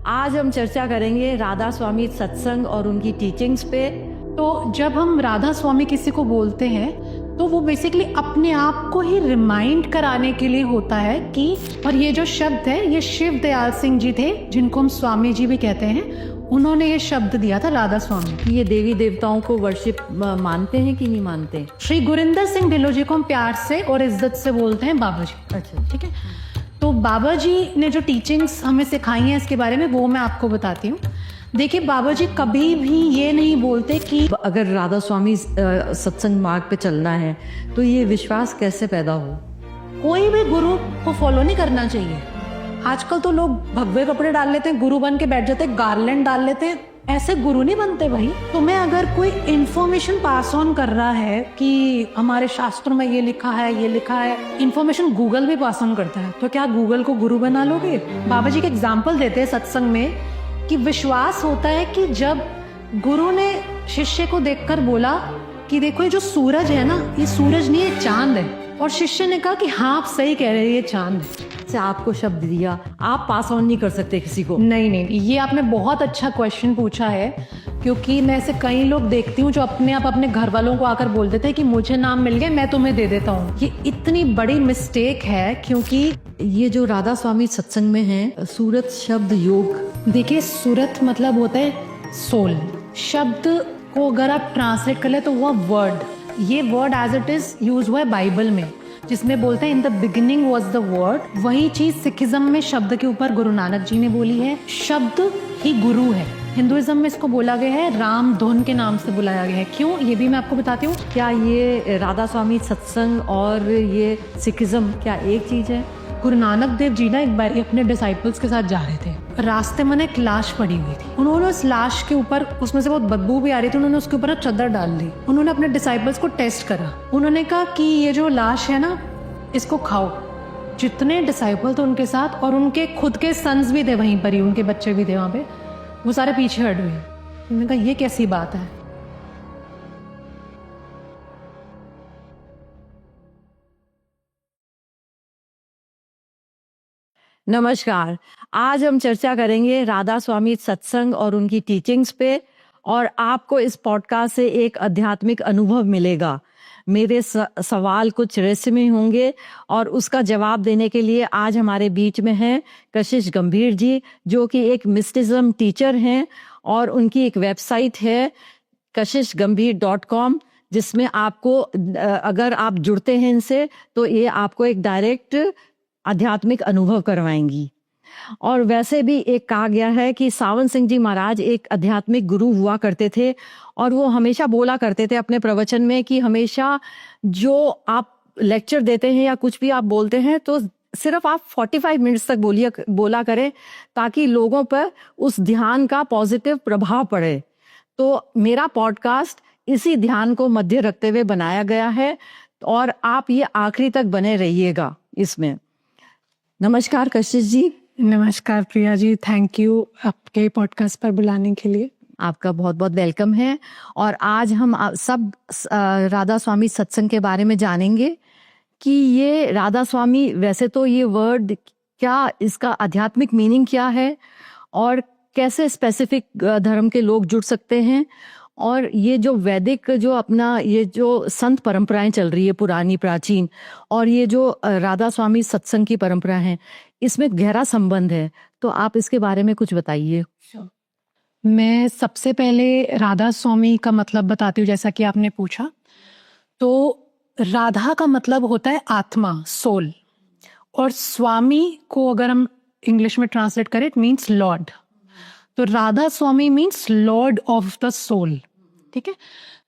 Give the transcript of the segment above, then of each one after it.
आज हम चर्चा करेंगे राधा स्वामी सत्संग और उनकी टीचिंग्स पे। तो जब हम राधा स्वामी किसी को बोलते हैं तो वो बेसिकली अपने आप को ही रिमाइंड कराने के लिए होता है कि, और ये जो शब्द है ये शिव दयाल सिंह जी थे जिनको हम स्वामी जी भी कहते हैं, उन्होंने ये शब्द दिया था राधा स्वामी। ये देवी देवताओं को वर्शिप मानते हैं कि नहीं मानते? श्री गुरिंदर सिंह ढिल्लों जी को हम प्यार से और इज्जत से बोलते हैं बाबा जी। अच्छा, ठीक है। तो बाबा जी ने जो टीचिंग्स हमें सिखाई हैं इसके बारे में वो मैं आपको बताती हूँ। देखिए, बाबा जी कभी भी ये नहीं बोलते कि अगर राधा स्वामी सत्संग मार्ग पे चलना है तो ये विश्वास कैसे पैदा हो? कोई भी गुरु को फॉलो नहीं करना चाहिए। आजकल तो लोग भगवे कपड़े डाल लेते हैं, गुरु बन के बैठ जाते हैं, गार्लैंड डाल लेते हैं, ऐसे गुरु नहीं बनते भाई। तुम्हें अगर कोई इंफॉर्मेशन पास ऑन कर रहा है कि हमारे शास्त्रों में ये लिखा है, ये लिखा है, इंफॉर्मेशन गूगल भी पास ऑन करता है, तो क्या गूगल को गुरु बना लोगे? बाबा जी के एग्जाम्पल देते हैं सत्संग में कि विश्वास होता है कि जब गुरु ने शिष्य को देखकर बोला कि देखो ये जो सूरज है ना, ये सूरज नहीं, ये चांद है, और शिष्य ने कहा कि हाँ आप सही कह रहे हैं, ये चांद है। से आपको शब्द दिया, आप पास ऑन नहीं कर सकते किसी को? नहीं, ये आपने बहुत अच्छा क्वेश्चन पूछा है, क्योंकि मैं ऐसे कई लोग देखती हूँ जो अपने आप अपने घर वालों को आकर बोल देते हैं कि मुझे नाम मिल गया, मैं तुम्हें दे देता हूँ। ये इतनी बड़ी मिस्टेक है, क्योंकि ये जो राधा स्वामी सत्संग में है, सूरत शब्द योग, देखिए सूरत मतलब होता है सोल। शब्द को अगर आप ट्रांसलेट कर ले तो वो वर्ड, ये word as it is use हुआ है बाइबल में, जिसमें बोलते हैं in the beginning was the word. वही चीज सिखिज्म में शब्द के ऊपर गुरु नानक जी ने बोली है। शब्द ही गुरु है। हिंदुइज्म में इसको बोला गया है राम धुन के नाम से बुलाया गया है। क्यों, ये भी मैं आपको बताती हूँ। क्या ये राधा स्वामी सत्संग और ये सिखिज्म क्या एक चीज है? गुरु नानक देव जी ना एक बार अपने डिसाइपल्स के साथ जा रहे थे, रास्ते में एक लाश पड़ी हुई थी। उन्होंने उस लाश के ऊपर, उसमें से बहुत बदबू भी आ रही थी, उन्होंने उसके ऊपर चादर डाल दी। उन्होंने अपने डिसाइपल्स को टेस्ट करा। उन्होंने कहा कि ये जो लाश है ना, इसको खाओ। जितने डिसाइपल थे उनके साथ, और उनके खुद के सन्स भी थे वहीं पर ही, उनके बच्चे भी थे वहां पे, वो सारे पीछे हट गए। उन्होंने कहा ये कैसी बात है? नमस्कार। आज हम चर्चा करेंगे राधा स्वामी सत्संग और उनकी टीचिंग्स पे, और आपको इस पॉडकास्ट से एक आध्यात्मिक अनुभव मिलेगा। मेरे सवाल कुछ रहस्यमय होंगे, और उसका जवाब देने के लिए आज हमारे बीच में हैं कशिश गंभीर जी, जो कि एक मिस्टिज्म टीचर हैं, और उनकी एक वेबसाइट है kashishgambhir.com, जिसमें आपको अगर आप जुड़ते हैं इनसे तो ये आपको एक डायरेक्ट आध्यात्मिक अनुभव करवाएंगी। और वैसे भी एक कहा गया है कि सावन सिंह जी महाराज एक आध्यात्मिक गुरु हुआ करते थे, और वो हमेशा बोला करते थे अपने प्रवचन में कि हमेशा जो आप लेक्चर देते हैं या कुछ भी आप बोलते हैं तो सिर्फ आप 45 मिनट्स तक बोला करें, ताकि लोगों पर उस ध्यान का पॉजिटिव प्रभाव पड़े। तो मेरा पॉडकास्ट इसी ध्यान को मध्य रखते हुए बनाया गया है, और आप ये आखिरी तक बने रहिएगा इसमें। नमस्कार कशिश जी। नमस्कार प्रिया जी, थैंक यू आपके पॉडकास्ट पर बुलाने के लिए। आपका बहुत बहुत वेलकम है। और आज हम सब राधा स्वामी सत्संग के बारे में जानेंगे कि ये राधा स्वामी, वैसे तो ये वर्ड क्या, इसका आध्यात्मिक मीनिंग क्या है, और कैसे स्पेसिफिक धर्म के लोग जुड़ सकते हैं, और ये जो वैदिक जो अपना ये जो संत परंपराएं चल रही है पुरानी प्राचीन, और ये जो राधा स्वामी सत्संग की परंपरा है, इसमें गहरा संबंध है। तो आप इसके बारे में कुछ बताइए। मैं सबसे पहले राधा स्वामी का मतलब बताती हूँ, जैसा कि आपने पूछा। तो राधा का मतलब होता है आत्मा, सोल, और स्वामी को अगर हम इंग्लिश में ट्रांसलेट करें इट मीन्स लॉर्ड। तो Radha Swami means lord of the soul. ठीक है।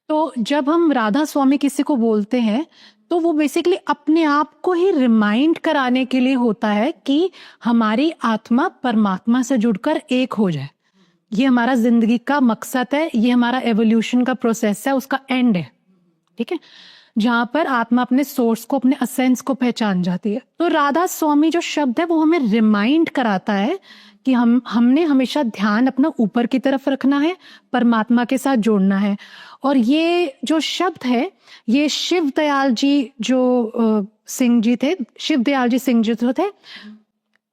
तो जब हम राधा स्वामी किसी को बोलते हैं तो वो बेसिकली अपने आप को ही रिमाइंड कराने के लिए होता है कि हमारी आत्मा परमात्मा से जुड़कर एक हो जाए। ये हमारा जिंदगी का मकसद है, ये हमारा एवोल्यूशन का प्रोसेस है, उसका एंड है। ठीक है, जहां पर आत्मा अपने सोर्स को, अपने असेंस को पहचान जाती है। तो राधा स्वामी जो शब्द है वो हमें रिमाइंड कराता है कि हमने हमेशा ध्यान अपना ऊपर की तरफ रखना है, परमात्मा के साथ जोड़ना है। और ये जो शब्द है, ये शिव दयाल जी जो सिंह जी थे, शिव दयाल जी सिंह जी जो थे,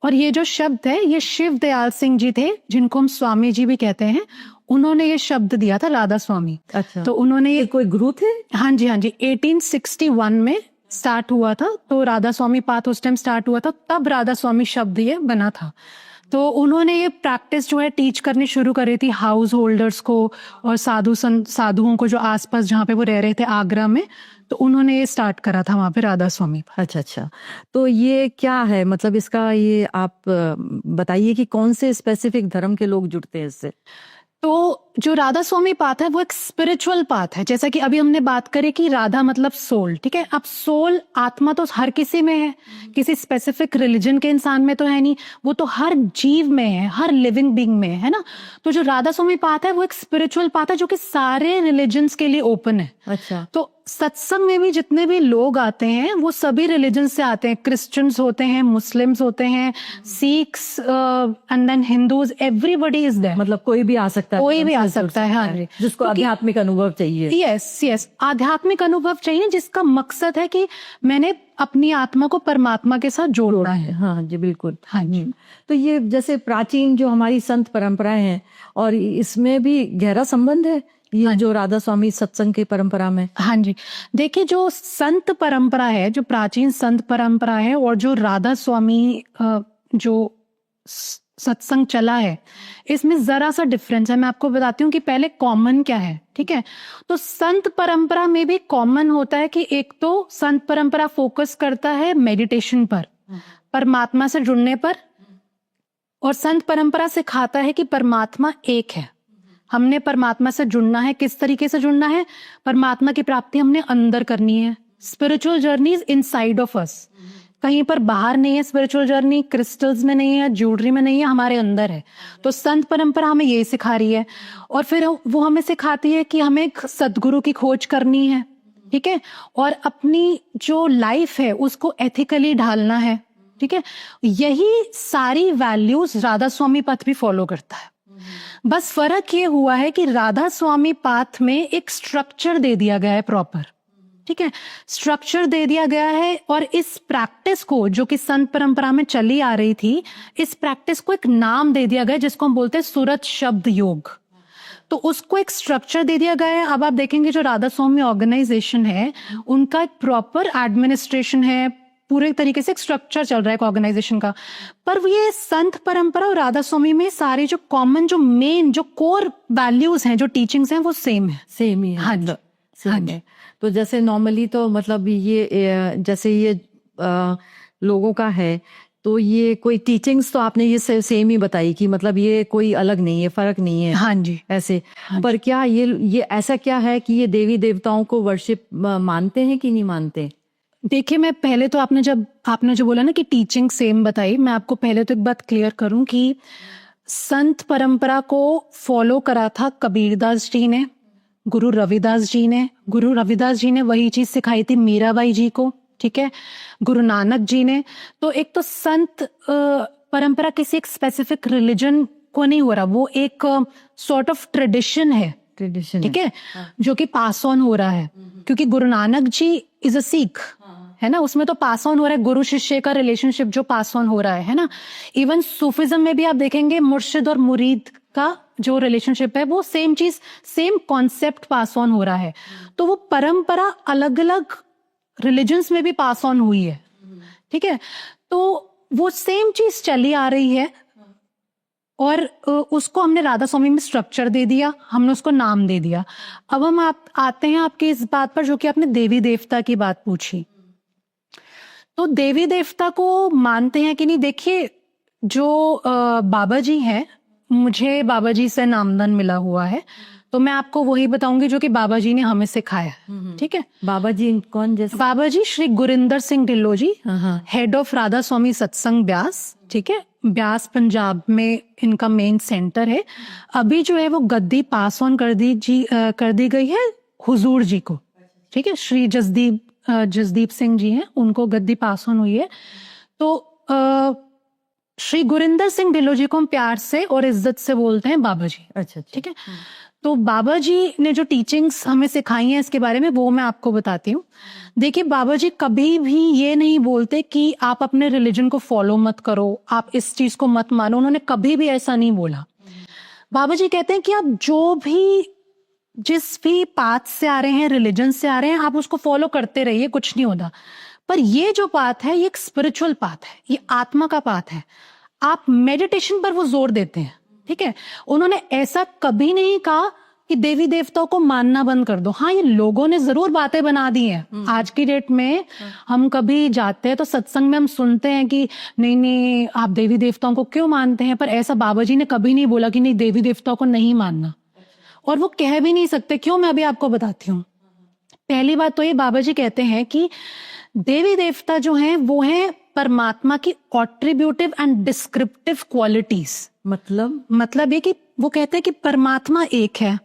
और ये जो शब्द है ये शिव दयाल सिंह जी थे, जिनको हम स्वामी जी भी कहते हैं, उन्होंने ये शब्द दिया था, राधा स्वामी। अच्छा, तो उन्होंने ये ये, कोई गुरु थे? हाँ जी हाँ जी, 1861 में स्टार्ट हुआ था, तो राधा स्वामी पाठ उस टाइम स्टार्ट हुआ था, तब राधा स्वामी शब्द ये बना था। तो उन्होंने ये प्रैक्टिस जो है टीच करनी शुरू करी थी हाउस होल्डर्स को और साधुओं को जो आसपास जहाँ पे वो रह रहे थे आगरा में, तो उन्होंने ये स्टार्ट करा था वहाँ पे राधा स्वामी। अच्छा अच्छा, तो ये क्या है, मतलब इसका ये आप बताइए कि कौन से स्पेसिफिक धर्म के लोग जुड़ते हैं इससे? तो जो राधा स्वामी पाथ है वो एक स्पिरिचुअल पाथ है, जैसा कि अभी हमने बात करी कि राधा मतलब सोल, ठीक है। अब सोल, आत्मा तो हर किसी में है, किसी स्पेसिफिक रिलीजन के इंसान में तो है नहीं, वो तो हर जीव में है, हर लिविंग बीइंग में है ना। तो जो राधा स्वामी पाथ है वो एक स्पिरिचुअल पाथ है जो कि सारे रिलीजन्स के लिए ओपन है। अच्छा, तो सत्संग में भी जितने भी लोग आते हैं वो सभी रिलीजन से आते हैं, क्रिश्चियंस होते हैं, मुस्लिम्स होते हैं, Sikhs and then Hindus, everybody is there. मतलब कोई भी आ सकता है, कोई भी आ सकता है, हाँ जी, जिसको आध्यात्मिक अनुभव चाहिए। यस यस, आध्यात्मिक अनुभव चाहिए जिसका मकसद है कि मैंने अपनी आत्मा को परमात्मा के साथ जोड़ना है। हाँ जी, बिल्कुल। हाँ जी। तो ये जैसे प्राचीन जो हमारी संत परंपराएं हैं, और इसमें भी गहरा संबंध है ये जो राधा स्वामी सत्संग की परंपरा में। हाँ जी, देखिए जो संत परंपरा है, जो प्राचीन संत परंपरा है, और जो राधा स्वामी जो सत्संग चला है, इसमें जरा सा डिफरेंस है। मैं आपको बताती हूँ कि पहले कॉमन क्या है, ठीक है। तो संत परंपरा में भी कॉमन होता है कि एक तो संत परंपरा फोकस करता है मेडिटेशन पर, परमात्मा से जुड़ने पर, और संत परंपरा सिखाता है कि परमात्मा एक है, हमने परमात्मा से जुड़ना है। किस तरीके से जुड़ना है? परमात्मा की प्राप्ति हमने अंदर करनी है। Spiritual journey is inside of us, कहीं पर बाहर नहीं है। स्पिरिचुअल जर्नी क्रिस्टल्स में नहीं है, ज्वेलरी में नहीं है, हमारे अंदर है। तो संत परंपरा हमें यही सिखा रही है, और फिर वो हमें सिखाती है कि हमें एक सदगुरु की खोज करनी है, ठीक है, और अपनी जो लाइफ है उसको एथिकली ढालना है, ठीक है। यही सारी वैल्यूज राधा स्वामी पथ भी फॉलो करता है। बस फर्क ये हुआ है कि राधा स्वामी पाथ में एक स्ट्रक्चर दे दिया गया है प्रॉपर, ठीक है, स्ट्रक्चर दे दिया गया है। और इस प्रैक्टिस को, जो कि संत परंपरा में चली आ रही थी, इस प्रैक्टिस को एक नाम दे दिया गया जिसको हम बोलते हैं सुरत शब्द योग। तो उसको एक स्ट्रक्चर दे दिया गया है। अब आप देखेंगे जो राधा स्वामी ऑर्गेनाइजेशन है उनका एक प्रॉपर एडमिनिस्ट्रेशन है, पूरे तरीके से एक स्ट्रक्चर चल रहा है ऑर्गेनाइजेशन का। पर ये संत परंपरा और राधा स्वामी में सारे जो कॉमन, जो मेन, जो कोर वैल्यूज हैं, जो टीचिंग्स हैं, वो सेम है। सेम ही है। हाँ जी, हाँ जी। तो जैसे नॉर्मली तो मतलब ये जैसे ये लोगों का है, तो ये कोई टीचिंग्स तो आपने ये सेम ही बताई कि मतलब ये कोई अलग नहीं है, फर्क नहीं है। हाँ जी, ऐसे। हाँ पर क्या ये ऐसा क्या है कि ये देवी देवताओं को वर्शिप मानते हैं कि नहीं मानते? देखिए, मैं पहले तो आपने जो बोला ना कि टीचिंग सेम बताई, मैं आपको पहले तो एक बात क्लियर करूं कि संत परंपरा को फॉलो करा था कबीरदास जी ने, गुरु रविदास जी ने। गुरु रविदास जी ने वही चीज सिखाई थी मीराबाई जी को, ठीक है, गुरु नानक जी ने। तो एक तो संत परंपरा किसी एक स्पेसिफिक रिलीजन को नहीं हो रहा, वो एक सॉर्ट ऑफ ट्रेडिशन है, ट्रेडिशन, ठीक है, जो कि पास ऑन हो रहा है। क्योंकि गुरु नानक जी इज अ सिख, है ना, उसमें तो पास ऑन हो रहा है, गुरु शिष्य का रिलेशनशिप जो पास ऑन हो रहा है ना। इवन सूफिज्म में भी आप देखेंगे मुर्शिद और मुरीद का जो रिलेशनशिप है वो सेम चीज, सेम कॉन्सेप्ट पास ऑन हो रहा है। तो वो परंपरा अलग अलग रिलीजन्स में भी पास ऑन हुई है, ठीक है। तो वो सेम चीज चली आ रही है, और उसको हमने राधा स्वामी में स्ट्रक्चर दे दिया, हमने उसको नाम दे दिया। अब हम आते हैं आपके इस बात पर जो कि आपने देवी देवता की बात पूछी। तो देवी देवता को मानते हैं कि नहीं? देखिए, जो बाबा जी हैं, मुझे बाबा जी से नामदान मिला हुआ है, तो मैं आपको वही बताऊंगी जो कि बाबा जी ने हमें सिखाया, ठीक है। बाबा जी कौन? जैसे बाबा जी श्री गुरिंदर सिंह ढिल्लो जी, हेड ऑफ राधा स्वामी सत्संग ब्यास, ठीक है, ब्यास पंजाब में इनका मेन सेंटर है। अभी जो है वो गद्दी पास ऑन कर दी गई है हुजूर जी को, ठीक है, श्री जसदीप सिंह जी हैं, उनको गद्दी पास ऑन हुई है। तो श्री गुरिंदर सिंह ढिल्लो जी को हम प्यार से और इज्जत से बोलते हैं बाबा जी, अच्छा, ठीक है। तो बाबा जी ने जो टीचिंग्स हमें सिखाई हैं इसके बारे में वो मैं आपको बताती हूँ। देखिए, बाबा जी कभी भी ये नहीं बोलते कि आप अपने रिलीजन को फॉलो मत करो, आप इस चीज को मत मानो, उन्होंने कभी भी ऐसा नहीं बोला। बाबा जी कहते हैं कि आप जो भी जिस भी पाथ से आ रहे हैं, रिलीजन से आ रहे हैं, आप उसको फॉलो करते रहिए, कुछ नहीं होता। पर ये जो पाथ है ये एक स्पिरिचुअल पाथ है, ये आत्मा का पाथ है। आप मेडिटेशन पर वो जोर देते हैं, ठीक है। उन्होंने ऐसा कभी नहीं कहा कि देवी देवताओं को मानना बंद कर दो। हाँ, ये लोगों ने जरूर बातें बना दी हैं। आज की डेट में हम कभी जाते हैं तो सत्संग में हम सुनते हैं कि नहीं नहीं आप देवी देवताओं को क्यों मानते हैं, पर ऐसा बाबा जी ने कभी नहीं बोला कि नहीं देवी देवताओं को नहीं मानना, और वो कह भी नहीं सकते। क्यों, मैं अभी आपको बताती हूँ। पहली बात तो ये, बाबा जी कहते हैं कि देवी देवता जो हैं वो हैं परमात्मा की एट्रीब्यूटिव एंड डिस्क्रिप्टिव क्वालिटीज। मतलब ये कि वो कहते हैं कि परमात्मा एक है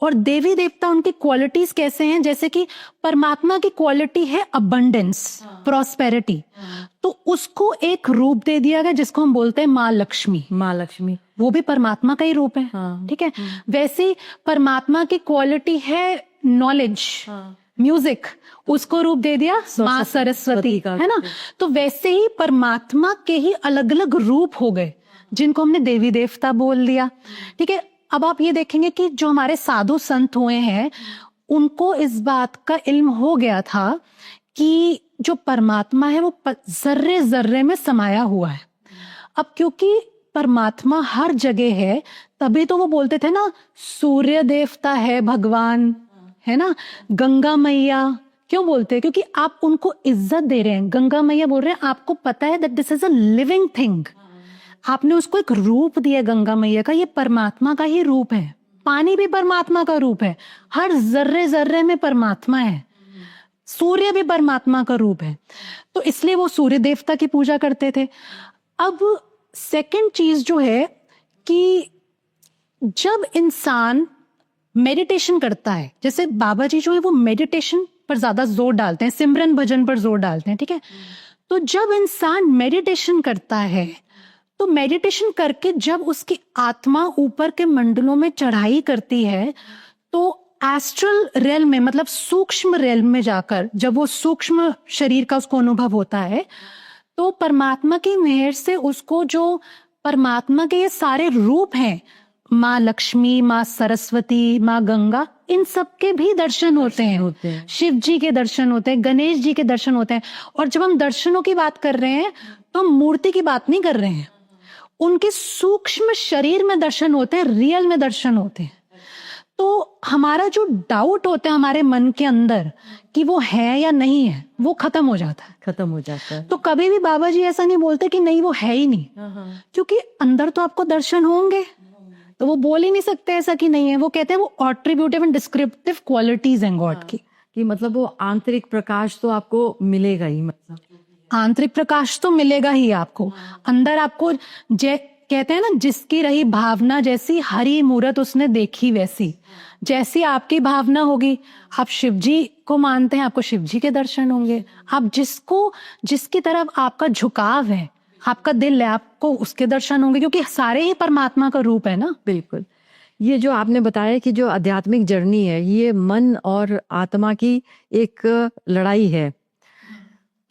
और देवी देवता उनकी क्वालिटीज कैसे हैं, जैसे कि परमात्मा की क्वालिटी है अबंडेंस, प्रॉस्पेरिटी, तो उसको एक रूप दे दिया गया जिसको हम बोलते हैं माँ लक्ष्मी। वो भी परमात्मा का ही रूप है, ठीक है। वैसे ही परमात्मा की क्वालिटी है नॉलेज, म्यूजिक, उसको रूप दे दिया माँ सरस्वती, है ना। तो वैसे ही परमात्मा के ही अलग अलग रूप हो गए जिनको हमने देवी देवता बोल दिया, ठीक है। अब आप ये देखेंगे कि जो हमारे साधु संत हुए हैं उनको इस बात का इल्म हो गया था कि जो परमात्मा है वो जर्रे जर्रे में समाया हुआ है। अब क्योंकि परमात्मा हर जगह है, तभी तो वो बोलते थे ना, सूर्य देवता है भगवान, है ना। गंगा मैया क्यों बोलते हैं, क्योंकि आप उनको इज्जत दे रहे हैं। गंगा मैया बोल रहे हैं आपको पता है that this is a living thing, आपने उसको एक रूप दिया गंगा मैया का, ये परमात्मा का ही रूप है। पानी भी परमात्मा का रूप है, हर जर्रे जर्रे में परमात्मा है। सूर्य भी परमात्मा का रूप है, तो इसलिए वो सूर्य देवता की पूजा करते थे। अब सेकंड चीज जो है कि जब इंसान मेडिटेशन करता है, जैसे बाबा जी जो है वो मेडिटेशन पर ज्यादा जोर डालते हैं, सिमरन भजन पर जोर डालते हैं, ठीक है। तो जब इंसान मेडिटेशन करता है तो मेडिटेशन करके जब उसकी आत्मा ऊपर के मंडलों में चढ़ाई करती है तो एस्ट्रल रेल में, मतलब सूक्ष्म रेल में जाकर जब वो सूक्ष्म शरीर का उसको अनुभव होता है तो परमात्मा की मेहर से उसको जो परमात्मा के ये सारे रूप हैं, माँ लक्ष्मी, माँ सरस्वती, माँ गंगा, इन सब के भी दर्शन होते हैं। शिव जी के दर्शन होते हैं, गणेश जी के दर्शन होते हैं। और जब हम दर्शनों की बात कर रहे हैं तो हम मूर्ति की बात नहीं कर रहे हैं, उनके सूक्ष्म शरीर में दर्शन होते हैं, रियल में दर्शन होते हैं। तो हमारा जो डाउट होता है हमारे मन के अंदर कि वो है या नहीं है, वो खत्म हो जाता है। तो कभी भी बाबा जी ऐसा नहीं बोलते कि नहीं वो है ही नहीं, क्योंकि अंदर तो आपको दर्शन होंगे, तो वो बोल ही नहीं सकते ऐसा कि नहीं है। वो कहते हैं वो एट्रीब्यूटिव एंड डिस्क्रिप्टिव क्वालिटीज हैं गॉड की, कि मतलब वो आंतरिक प्रकाश तो आपको मिलेगा ही, मतलब आंतरिक प्रकाश तो मिलेगा ही आपको। अंदर आपको कहते हैं ना, जिसकी रही भावना जैसी हरी मूरत उसने देखी वैसी। जैसी आपकी भावना होगी, आप शिव जी को मानते हैं, आपको शिव जी के दर्शन होंगे। आप जिसकी तरफ आपका झुकाव है, आपका दिल है, आपको उसके दर्शन होंगे, क्योंकि सारे ही परमात्मा का रूप है ना। बिल्कुल। ये जो आपने बताया कि जो आध्यात्मिक जर्नी है ये मन और आत्मा की एक लड़ाई है,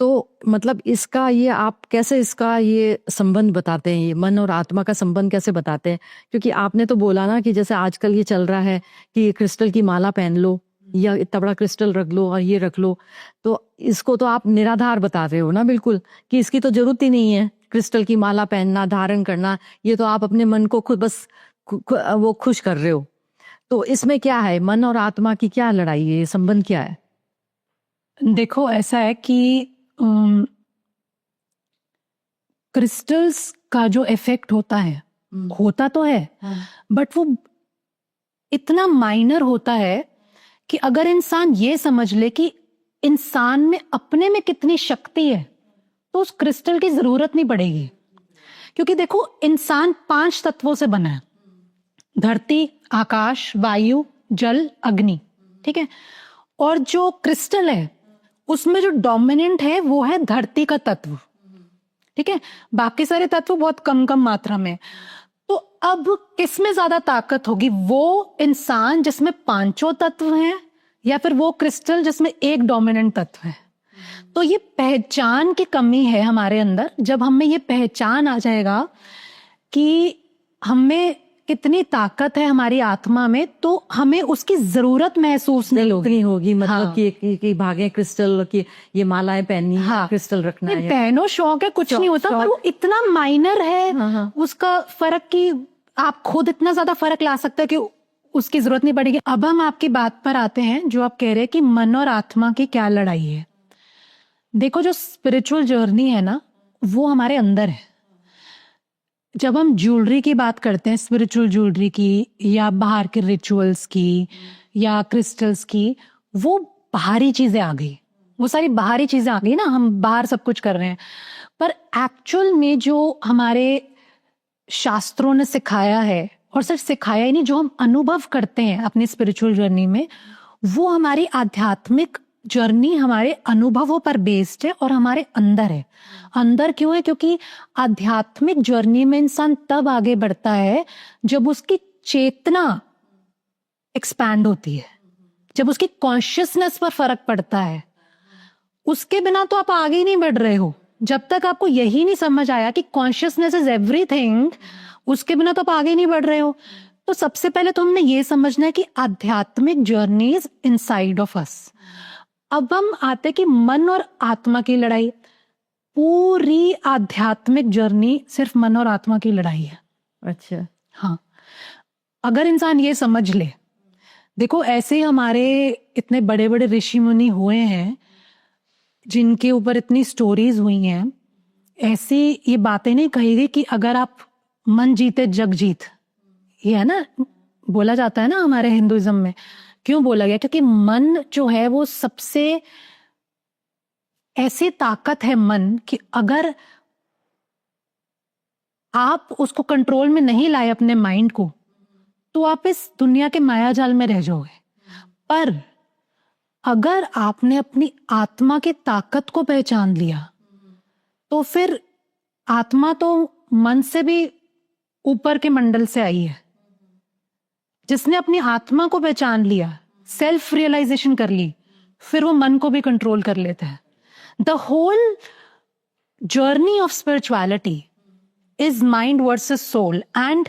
तो मतलब इसका ये आप कैसे इसका ये संबंध बताते हैं, ये मन और आत्मा का संबंध कैसे बताते हैं? क्योंकि आपने तो बोला ना कि जैसे आजकल ये चल रहा है कि क्रिस्टल की माला पहन लो या इतना बड़ा क्रिस्टल रख लो और ये रख लो, तो इसको तो आप निराधार बता रहे हो ना, बिल्कुल, कि इसकी तो जरूरत ही नहीं है क्रिस्टल की माला पहनना, धारण करना। ये तो आप अपने मन को खुद बस वो खुश कर रहे हो। तो इसमें क्या है, मन और आत्मा की क्या लड़ाई है, ये संबंध क्या है? देखो, ऐसा है कि क्रिस्टल्स का जो इफेक्ट होता है, होता तो है, बट वो इतना माइनर होता है कि अगर इंसान ये समझ ले कि इंसान में अपने में कितनी शक्ति है तो उस क्रिस्टल की जरूरत नहीं पड़ेगी। क्योंकि देखो, इंसान 5 तत्वों से बना है, धरती, आकाश, वायु, जल, अग्नि, ठीक है। और जो क्रिस्टल है उसमें जो डोमिनेंट है वो है धरती का तत्व, ठीक है। बाकी सारे तत्व बहुत कम कम मात्रा में। तो अब किसमें ज्यादा ताकत होगी, वो इंसान जिसमें पांचों तत्व हैं या फिर वो क्रिस्टल जिसमें एक डोमिनेंट तत्व है? तो ये पहचान की कमी है हमारे अंदर। जब हमें ये पहचान आ जाएगा कि हमें कितनी ताकत है हमारी आत्मा में, तो हमें उसकी जरूरत महसूस नहीं होगी। नहीं होगी मतलब हाँ। कि भागे क्रिस्टल की ये मालाएं पहननी है, हाँ। क्रिस्टल रखना है। पहनो, शौक है, कुछ नहीं होता, पर वो इतना माइनर है हाँ। उसका फर्क कि आप खुद इतना ज्यादा फर्क ला सकते हैं कि उसकी जरूरत नहीं पड़ेगी। अब हम आपकी बात पर आते हैं जो आप कह रहे हैं कि मन और आत्मा की क्या लड़ाई है। देखो, जो स्पिरिचुअल जर्नी है ना, वो हमारे अंदर है। जब हम ज्वेलरी की बात करते हैं, स्पिरिचुअल ज्वेलरी की या बाहर के रिचुअल्स की या क्रिस्टल्स की, वो बाहरी चीजें आ गई, वो सारी बाहरी चीजें आ गई ना, हम बाहर सब कुछ कर रहे हैं। पर एक्चुअल में जो हमारे शास्त्रों ने सिखाया है, और सिर्फ सिखाया ही नहीं, जो हम अनुभव करते हैं अपनी स्पिरिचुअल जर्नी में, वो हमारी आध्यात्मिक जर्नी हमारे अनुभवों पर बेस्ड है और हमारे अंदर है। अंदर क्यों है? क्योंकि आध्यात्मिक जर्नी में इंसान तब आगे बढ़ता है जब उसकी चेतना एक्सपैंड होती है, जब उसकी कॉन्शियसनेस पर फर्क पड़ता है। उसके बिना तो आप आगे ही नहीं बढ़ रहे हो। जब तक आपको यही नहीं समझ आया कि कॉन्शियसनेस इज एवरीथिंग, उसके बिना तो आप आगे ही नहीं बढ़ रहे हो। तो सबसे पहले तो हमने ये समझना है कि आध्यात्मिक journey is inside of us. अब हम आते कि मन और आत्मा की लड़ाई। पूरी आध्यात्मिक जर्नी सिर्फ मन और आत्मा की लड़ाई है। अच्छा। हाँ, अगर इंसान ये समझ ले। देखो, ऐसे हमारे इतने बड़े बड़े ऋषि मुनि हुए हैं जिनके ऊपर इतनी स्टोरीज हुई हैं, ऐसी ये बातें नहीं कही गई कि अगर आप मन जीते जग जीत, ये है ना, बोला जाता है ना हमारे हिंदुइज्म में। क्यों बोला गया? क्योंकि मन जो है वो सबसे ऐसी ताकत है मन कि अगर आप उसको कंट्रोल में नहीं लाए अपने माइंड को, तो आप इस दुनिया के माया जाल में रह जाओगे। पर अगर आपने अपनी आत्मा की ताकत को पहचान लिया, तो फिर आत्मा तो मन से भी ऊपर के मंडल से आई है। जिसने अपनी आत्मा को पहचान लिया, सेल्फ रियलाइजेशन कर ली, फिर वो मन को भी कंट्रोल कर लेता है। The whole journey of spirituality is mind versus soul. And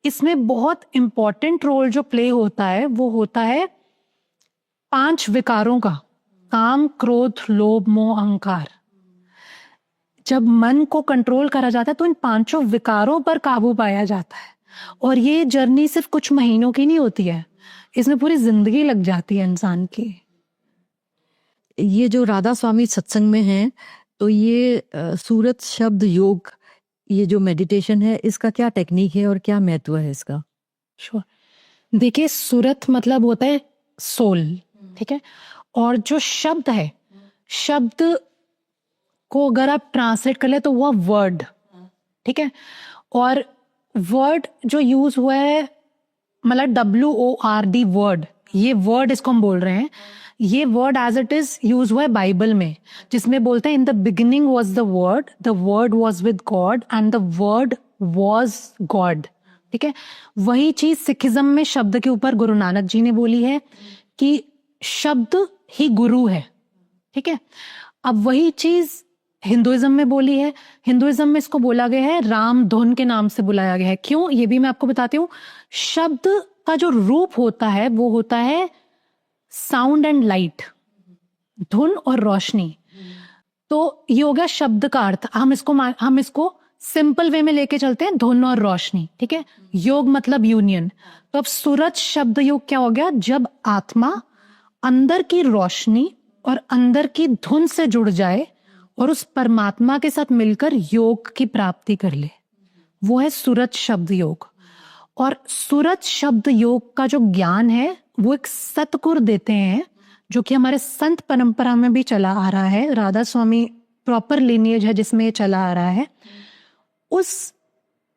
इसमें बहुत इंपॉर्टेंट रोल जो प्ले होता है वो होता है 5 विकारों का: काम, क्रोध, लोभ, मोह, अहंकार। जब मन को कंट्रोल करा जाता है तो इन 5 विकारों पर काबू पाया जाता है। और ये जर्नी सिर्फ कुछ महीनों की नहीं होती है, इसमें पूरी जिंदगी लग जाती है इंसान की। ये जो राधा स्वामी सत्संग में हैं, तो ये सूरत शब्द योग, ये जो मेडिटेशन है, इसका क्या टेक्निक है और क्या महत्व है इसका? श्योर। देखिए, सूरत मतलब होता है सोल, ठीक है। और जो शब्द है, शब्द को अगर आप ट्रांसलेट कर ले तो वो वर्ड, ठीक है। और वर्ड जो यूज हुआ है, मतलब WORD वर्ड, ये वर्ड इसको हम बोल रहे हैं। ये word as it is use हुआ है बाइबल में, जिसमें बोलते हैं in the beginning was the word was with God and the word was God, ठीक है। वही चीज सिखिज्म में शब्द के ऊपर गुरु नानक जी ने बोली है कि शब्द ही गुरु है, ठीक है। अब वही चीज हिंदुइज्म में बोली है। हिंदुइज्म में इसको बोला गया है राम धुन के नाम से बुलाया गया है। क्यों, ये भी मैं आपको बताती हूँ। शब्द का जो रूप होता है वो होता है साउंड एंड लाइट, धुन और रोशनी। तो ये हो गया शब्द का अर्थ। हम इसको सिंपल वे में लेके चलते हैं, धुन और रोशनी, ठीक है। योग मतलब यूनियन। तो अब सूरत शब्द योग क्या हो गया? जब आत्मा अंदर की रोशनी और अंदर की धुन से जुड़ जाए और उस परमात्मा के साथ मिलकर योग की प्राप्ति कर ले, वो है सूरत शब्द योग। और सूरत शब्द योग का जो ज्ञान है वो एक सतगुरु देते हैं, जो कि हमारे संत परंपरा में भी चला आ रहा है। राधा स्वामी प्रॉपर लिनिएज है जिसमें ये चला आ रहा है। उस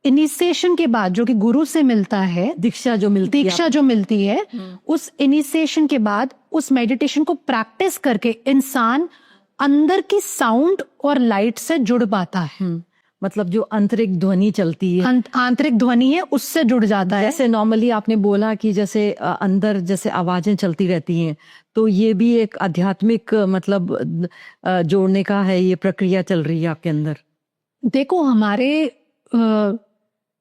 इनिशिएशन के बाद जो कि गुरु से मिलता है, दीक्षा जो मिलती है, उस इनिशिएशन के बाद उस मेडिटेशन को प्रैक्टिस करके इंसान अंदर की साउंड और लाइट से जुड़ पाता है। मतलब जो आंतरिक ध्वनि चलती है, आंतरिक ध्वनि है, उससे जुड़ जाता है। जैसे नॉर्मली आपने बोला कि जैसे अंदर जैसे आवाजें चलती रहती हैं, तो ये भी एक आध्यात्मिक मतलब जोड़ने का है, ये प्रक्रिया चल रही है आपके अंदर। देखो हमारे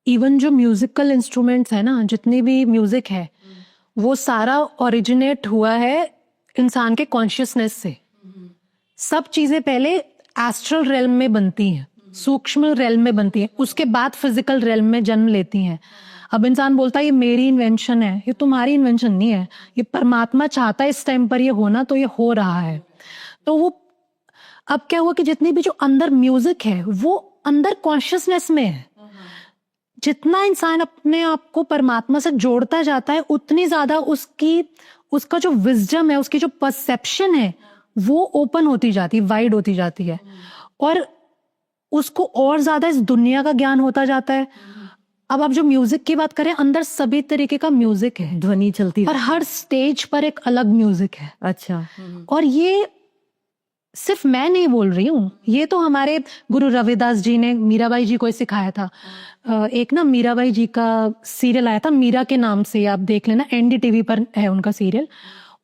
इवन जो म्यूजिकल इंस्ट्रूमेंट्स है ना, जितनी भी म्यूजिक है, वो सारा ओरिजिनेट हुआ है इंसान के कॉन्शियसनेस से। सब चीजें पहले एस्ट्रल रेल्म में बनती हैं, सूक्ष्म रेल्म में बनती हैं, उसके बाद फिजिकल रेल्म में जन्म लेती हैं। अब इंसान बोलता है ये मेरी इन्वेंशन है, ये तुम्हारी इन्वेंशन नहीं है, ये परमात्मा चाहता है इस टाइम पर ये होना, तो ये हो रहा है। तो वो अब क्या हुआ कि जितनी भी जो अंदर म्यूजिक है वो अंदर कॉन्शियसनेस में है। जितना इंसान अपने आप को परमात्मा से जोड़ता जाता है, उतनी ज्यादा उसका जो विजडम है, उसकी जो परसेप्शन है, वो ओपन होती जाती है, वाइड होती जाती है, और उसको और ज्यादा इस दुनिया का ज्ञान होता जाता है। अब आप जो म्यूजिक की बात करें, अंदर सभी तरीके का म्यूजिक है, ध्वनि चलती और है। हर स्टेज पर एक अलग म्यूजिक है। अच्छा। और ये सिर्फ मैं नहीं बोल रही हूँ, ये तो हमारे गुरु रविदास जी ने मीराबाई जी को सिखाया था। एक ना मीराबाई जी का सीरियल आया था मीरा के नाम से, आप देख लेना, एनडीटीवी पर है उनका सीरियल।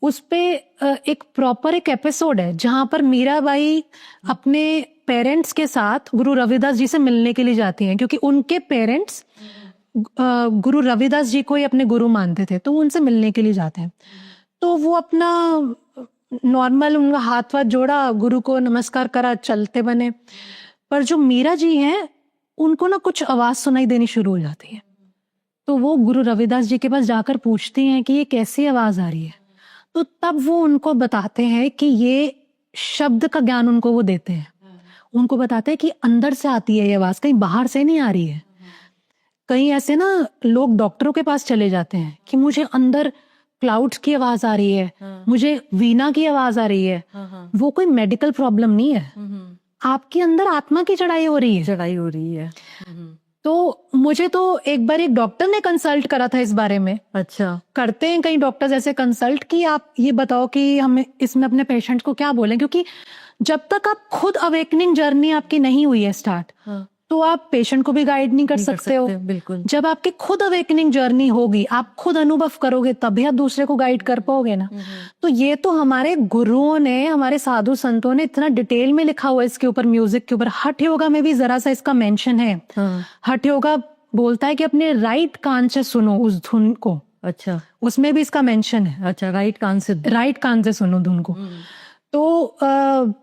उस पे एक प्रॉपर एक एपिसोड है जहां पर मीराबाई अपने पेरेंट्स के साथ गुरु रविदास जी से मिलने के लिए जाती हैं, क्योंकि उनके पेरेंट्स गुरु रविदास जी को ही अपने गुरु मानते थे, तो वो उनसे मिलने के लिए जाते हैं। तो वो अपना नॉर्मल उनका हाथ वाथ जोड़ा, गुरु को नमस्कार करा, चलते बने। पर जो मीरा जी हैं, उनको ना कुछ आवाज सुनाई देनी शुरू हो जाती है। तो वो गुरु रविदास जी के पास जाकर पूछती हैं कि ये कैसी आवाज आ रही है। तो तब वो उनको बताते हैं कि ये शब्द का ज्ञान उनको वो देते हैं। उनको बताते हैं कि अंदर से आती है ये आवाज, कहीं बाहर से नहीं आ रही है। कहीं ऐसे ना लोग डॉक्टरों के पास चले जाते हैं कि मुझे अंदर क्लाउड्स की आवाज आ रही है, मुझे वीणा की आवाज आ रही है। वो कोई मेडिकल प्रॉब्लम नहीं है, आपके अंदर आत्मा की चढ़ाई हो रही है। चढ़ाई हो रही है। तो मुझे तो एक बार एक डॉक्टर ने कंसल्ट करा था इस बारे में। अच्छा। करते हैं कई डॉक्टर्स ऐसे कंसल्ट कि आप ये बताओ कि हमें इसमें अपने पेशेंट को क्या बोलें, क्योंकि जब तक आप खुद अवेकनिंग जर्नी आपकी नहीं हुई है स्टार्ट, तो आप पेशेंट को भी गाइड नहीं कर सकते हो। बिल्कुल। जब आपकी खुद अवेकनिंग जर्नी होगी, आप खुद अनुभव करोगे, तभी आप दूसरे को गाइड कर पाओगे ना। तो ये तो हमारे गुरुओं ने, हमारे साधु संतों ने इतना डिटेल में लिखा हुआ है इसके ऊपर, म्यूजिक के ऊपर। हठ योगा में भी जरा सा इसका मेंशन है। हठ योगा बोलता है कि अपने राइट कान से सुनो उस धुन को। अच्छा। उसमें भी इसका मेंशन है। अच्छा, राइट कान से सुनो धुन को। तो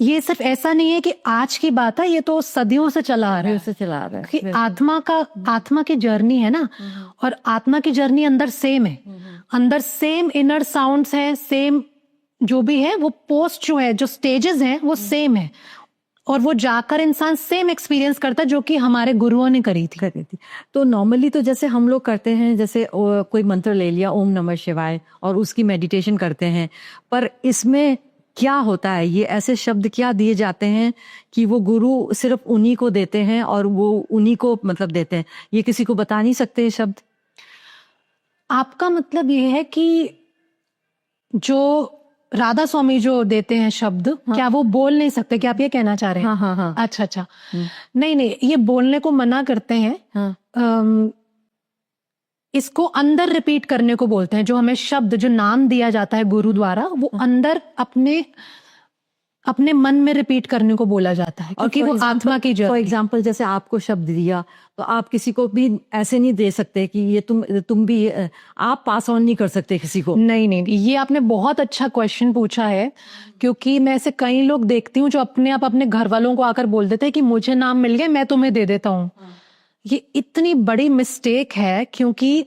ये सिर्फ ऐसा नहीं है कि आज की बात है, ये तो सदियों से चला आ रहा है कि आत्मा की जर्नी है ना, और आत्मा की जर्नी अंदर सेम है। अंदर सेम इनर साउंड्स हैं, सेम जो भी है, वो पोस्ट जो है, जो स्टेजेस हैं, वो सेम है, और वो जाकर इंसान सेम एक्सपीरियंस करता है जो कि हमारे गुरुओं ने करी थी। तो नॉर्मली तो जैसे हम लोग करते हैं, जैसे कोई मंत्र ले लिया, ओम नमः शिवाय, और उसकी मेडिटेशन करते हैं, पर इसमें क्या होता है? ये ऐसे शब्द क्या दिए जाते हैं कि वो गुरु सिर्फ उन्हीं को देते हैं और वो उन्हीं को मतलब देते हैं, ये किसी को बता नहीं सकते ये शब्द? आपका मतलब ये है कि जो राधा स्वामी जो देते हैं शब्द, क्या वो बोल नहीं सकते? क्या आप ये कहना चाह रहे हैं? हाँ। अच्छा। नहीं, ये बोलने को मना करते हैं। इसको अंदर रिपीट करने को बोलते हैं। जो हमें शब्द, जो नाम दिया जाता है गुरु द्वारा, वो अंदर अपने मन में रिपीट करने को बोला जाता है, क्योंकि वो आत्मा की जर्नी। फॉर एग्जाम्पल, जैसे आपको शब्द दिया, तो आप किसी को भी ऐसे नहीं दे सकते कि ये तुम भी, आप पास ऑन नहीं कर सकते किसी को? नहीं, ये आपने बहुत अच्छा क्वेश्चन पूछा है, क्योंकि मैं ऐसे कई लोग देखती हूँ जो अपने आप अपने घर वालों को आकर बोल देते हैं कि मुझे नाम मिल गए, मैं तुम्हें दे देता हूँ। ये इतनी बड़ी मिस्टेक है, क्योंकि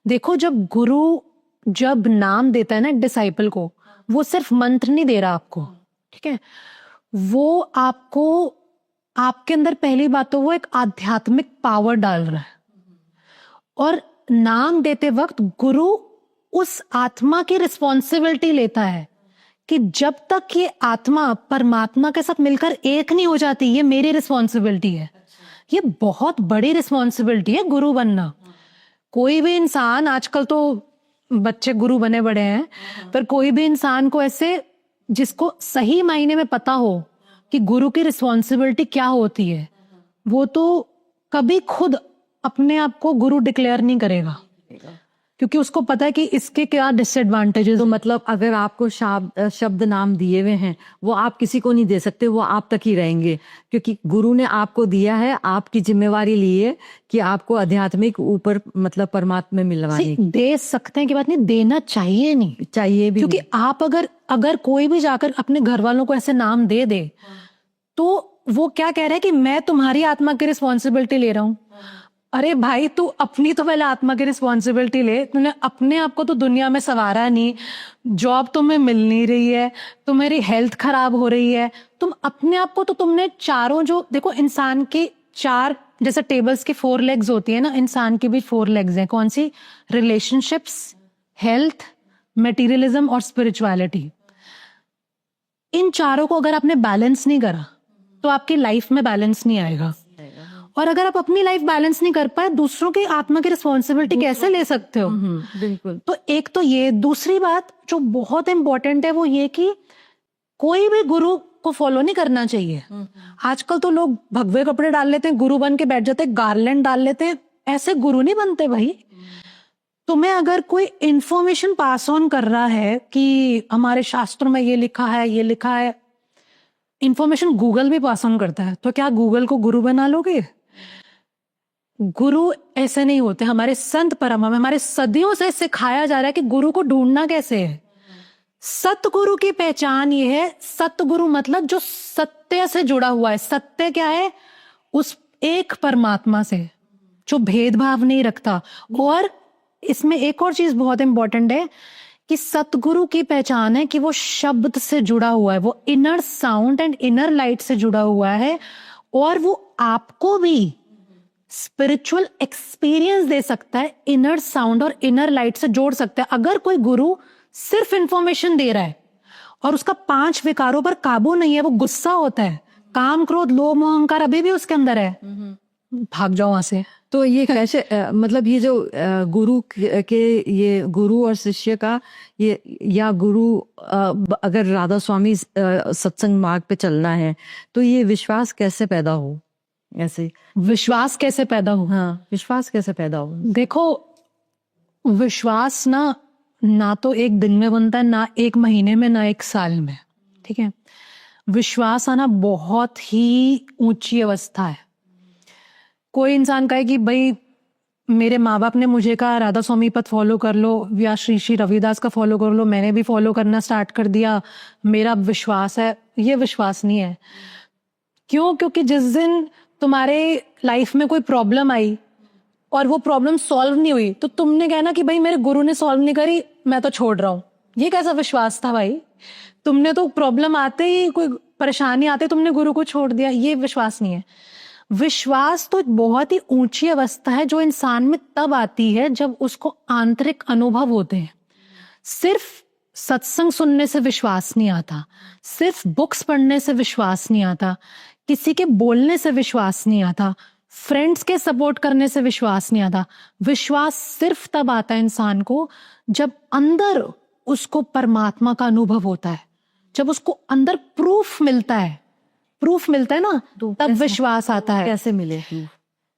देखो, जब गुरु जब नाम देता है ना डिसाइपल को, वो सिर्फ मंत्र नहीं दे रहा आपको, ठीक है? वो आपको, आपके अंदर पहली बात तो वो एक आध्यात्मिक पावर डाल रहा है, और नाम देते वक्त गुरु उस आत्मा की रिस्पॉन्सिबिलिटी लेता है कि जब तक ये आत्मा परमात्मा के साथ मिलकर एक नहीं हो जाती, ये मेरी रिस्पॉन्सिबिलिटी है। ये बहुत बड़ी रिस्पॉन्सिबिलिटी है गुरु बनना। कोई भी इंसान, आजकल तो बच्चे गुरु बने बड़े हैं, पर कोई भी इंसान को ऐसे, जिसको सही मायने में पता हो कि गुरु की रिस्पॉन्सिबिलिटी क्या होती है, वो तो कभी खुद अपने आप को गुरु डिक्लेयर नहीं करेगा, क्योंकि उसको पता है कि इसके क्या डिसएडवांटेजेस। तो मतलब अगर आपको शब्द नाम दिए हुए हैं वो आप किसी को नहीं दे सकते, वो आप तक ही रहेंगे, क्योंकि गुरु ने आपको दिया है, आपकी जिम्मेवारी ली है कि आपको आध्यात्मिक ऊपर मतलब परमात्मा में मिलवाने की। दे सकते हैं की बात नहीं, देना चाहिए नहीं, चाहिए भी क्योंकि आप अगर कोई भी जाकर अपने घर वालों को ऐसे नाम दे दे तो वो क्या कह रहा है कि मैं तुम्हारी आत्मा की रिस्पॉन्सिबिलिटी ले रहा हूं। अरे भाई, तू अपनी तो पहले आत्मा की रिस्पॉन्सिबिलिटी ले। तूने अपने आप को तो दुनिया में संवारा नहीं, जॉब तुम्हें मिल नहीं रही है, तुम्हारी हेल्थ खराब हो रही है, तुम अपने आप को तो तुमने चारों, जो देखो इंसान के चार जैसे टेबल्स के 4 लेग्स होती है ना, इंसान की भी 4 लेग्स हैं। कौन सी? रिलेशनशिप्स, हेल्थ, मटेरियलिज्म और स्पिरिचुअलिटी। इन चारों को अगर आपने बैलेंस नहीं करा तो आपकी लाइफ में बैलेंस नहीं आएगा। और अगर आप अपनी लाइफ बैलेंस नहीं कर पाए, दूसरों की आत्मा की रिस्पॉन्सिबिलिटी कैसे ले सकते हो? बिल्कुल। तो एक तो ये, दूसरी बात जो बहुत इंपॉर्टेंट है वो ये कि कोई भी गुरु को फॉलो नहीं करना चाहिए। आजकल तो लोग भगवे कपड़े डाल लेते हैं, गुरु बन के बैठ जाते हैं, गार्लैंड डाल लेते हैं। ऐसे गुरु नहीं बनते भाई। तुम्हें अगर कोई इंफॉर्मेशन पास ऑन कर रहा है कि हमारे शास्त्रों में ये लिखा है, ये लिखा है, इंफॉर्मेशन गूगल भी पास ऑन करता है, तो क्या गूगल को गुरु बना लोगे? गुरु ऐसे नहीं होते। हमारे संत परम में हमारे सदियों से सिखाया जा रहा है कि गुरु को ढूंढना कैसे है। सतगुरु की पहचान ये है, सतगुरु मतलब जो सत्य से जुड़ा हुआ है। सत्य क्या है? उस एक परमात्मा से जो भेदभाव नहीं रखता। और इसमें एक और चीज बहुत इंपॉर्टेंट है कि सतगुरु की पहचान है कि वो शब्द से जुड़ा हुआ है, वो inner sound and inner light से जुड़ा हुआ है, और वो आपको भी स्पिरिचुअल एक्सपीरियंस दे सकता है, इनर साउंड और इनर लाइट से जोड़ सकता है। अगर कोई गुरु सिर्फ इंफॉर्मेशन दे रहा है और उसका 5 विकारों पर काबू नहीं है, वो गुस्सा होता है, काम क्रोध लोभ मोह अहंकार अभी भी उसके अंदर है, भाग जाओ वहां से। तो ये कैसे मतलब ये जो गुरु के ये गुरु और शिष्य का ये, या गुरु अगर राधा स्वामी सत्संग मार्ग पे चलना है तो ये विश्वास कैसे पैदा हो? ऐसे विश्वास कैसे पैदा हो? हाँ, विश्वास कैसे पैदा हो? देखो, विश्वास ना तो एक दिन में बनता है, ना एक महीने में, ना एक साल में। ठीक है, विश्वास आना बहुत ही ऊंची अवस्था है। कोई इंसान कहे कि भाई मेरे माँ बाप ने मुझे कहा राधा स्वामी पद फॉलो कर लो, या श्री श्री रविदास का फॉलो कर लो, मैंने भी फॉलो करना स्टार्ट कर दिया, मेरा विश्वास है। ये विश्वास नहीं है। क्यों? क्योंकि जिस दिन तुम्हारे लाइफ में कोई प्रॉब्लम आई और वो प्रॉब्लम सॉल्व नहीं हुई तो तुमने कहना कि भाई मेरे गुरु ने सॉल्व नहीं करी, मैं तो छोड़ रहा हूं। ये कैसा विश्वास था भाई? तुमने तो प्रॉब्लम आते ही, कोई परेशानी आते तुमने गुरु को छोड़ दिया। ये विश्वास नहीं है। विश्वास तो एक बहुत ही ऊंची अवस्था है जो इंसान में तब आती है जब उसको आंतरिक अनुभव होते हैं। सिर्फ सत्संग सुनने से विश्वास नहीं आता, सिर्फ बुक्स पढ़ने से विश्वास नहीं आता, किसी के बोलने से विश्वास नहीं आता, फ्रेंड्स के सपोर्ट करने से विश्वास नहीं आता। विश्वास सिर्फ तब आता है इंसान को जब अंदर उसको परमात्मा का अनुभव होता है, जब उसको अंदर प्रूफ मिलता है ना, तब विश्वास आता है। कैसे मिले?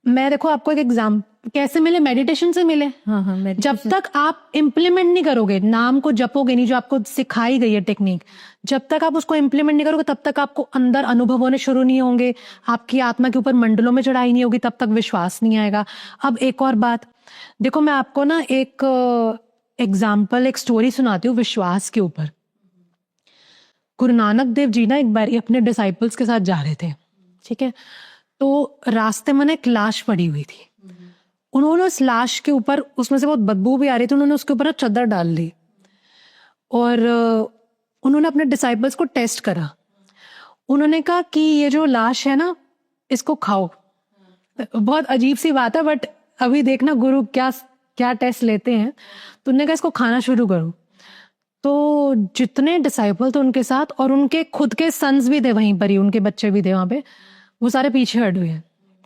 मैं देखो आपको एक एग्जाम, कैसे मिले? मेडिटेशन से मिले। हाँ, जब तक आप इम्प्लीमेंट नहीं करोगे, नाम को जपोगे नहीं, जो आपको सिखाई गई है टेक्निक, जब तक आप उसको इम्प्लीमेंट नहीं करोगे तब तक आपको अंदर अनुभव होने शुरू नहीं होंगे, आपकी आत्मा के ऊपर मंडलों में चढ़ाई नहीं होगी, तब तक विश्वास नहीं आएगा। अब एक और बात देखो, मैं आपको ना एक एग्जाम्पल, एक स्टोरी सुनाती हूँ विश्वास के ऊपर। गुरु नानक देव जी ना एक बार अपने डिसाइपल्स के साथ जा रहे थे। ठीक है, तो रास्ते में एक लाश पड़ी हुई थी। उन्होंने उस लाश के ऊपर, उसमें से बहुत बदबू भी आ रही थी, उन्होंने उसके ऊपर चादर डाल ली और उन्होंने अपने डिसाइपल्स को टेस्ट करा। उन्होंने कहा कि ये जो लाश है ना, इसको खाओ। बहुत अजीब सी बात है, बट अभी देखना गुरु क्या क्या टेस्ट लेते हैं। तो उन्होंने कहा इसको खाना शुरू करो। तो जितने डिसाइपल थे उनके साथ, और उनके खुद के सन्स भी थे वहीं पर ही, उनके बच्चे भी थे वहां पे, वो सारे पीछे हट गए।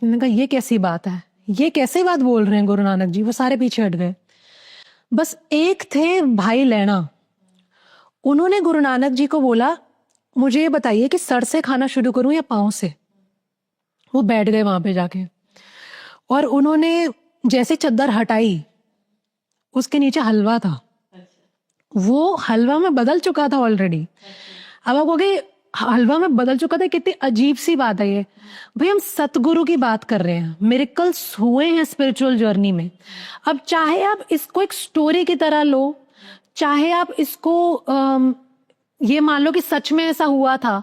उन्होंने कहा ये कैसी बात है, ये कैसे बात बोल रहे हैं गुरु नानक जी? वो सारे पीछे हट गए। बस एक थे भाई लैना, उन्होंने गुरु नानक जी को बोला मुझे ये बताइए कि सर से खाना शुरू करूं या पांव से? वो बैठ गए वहां पे जाके, और उन्होंने जैसे चद्दर हटाई, उसके नीचे हलवा था, वो हलवा में बदल चुका था ऑलरेडी। अब आप कहोगे हलवा में बदल चुका था, कितनी अजीब सी बात है ये। भाई हम सतगुरु की बात कर रहे हैं, मिरेकल्स हुए हैं स्पिरिचुअल जर्नी में। अब चाहे आप इसको एक स्टोरी की तरह लो, चाहे आप इसको ये मान लो कि सच में ऐसा हुआ था,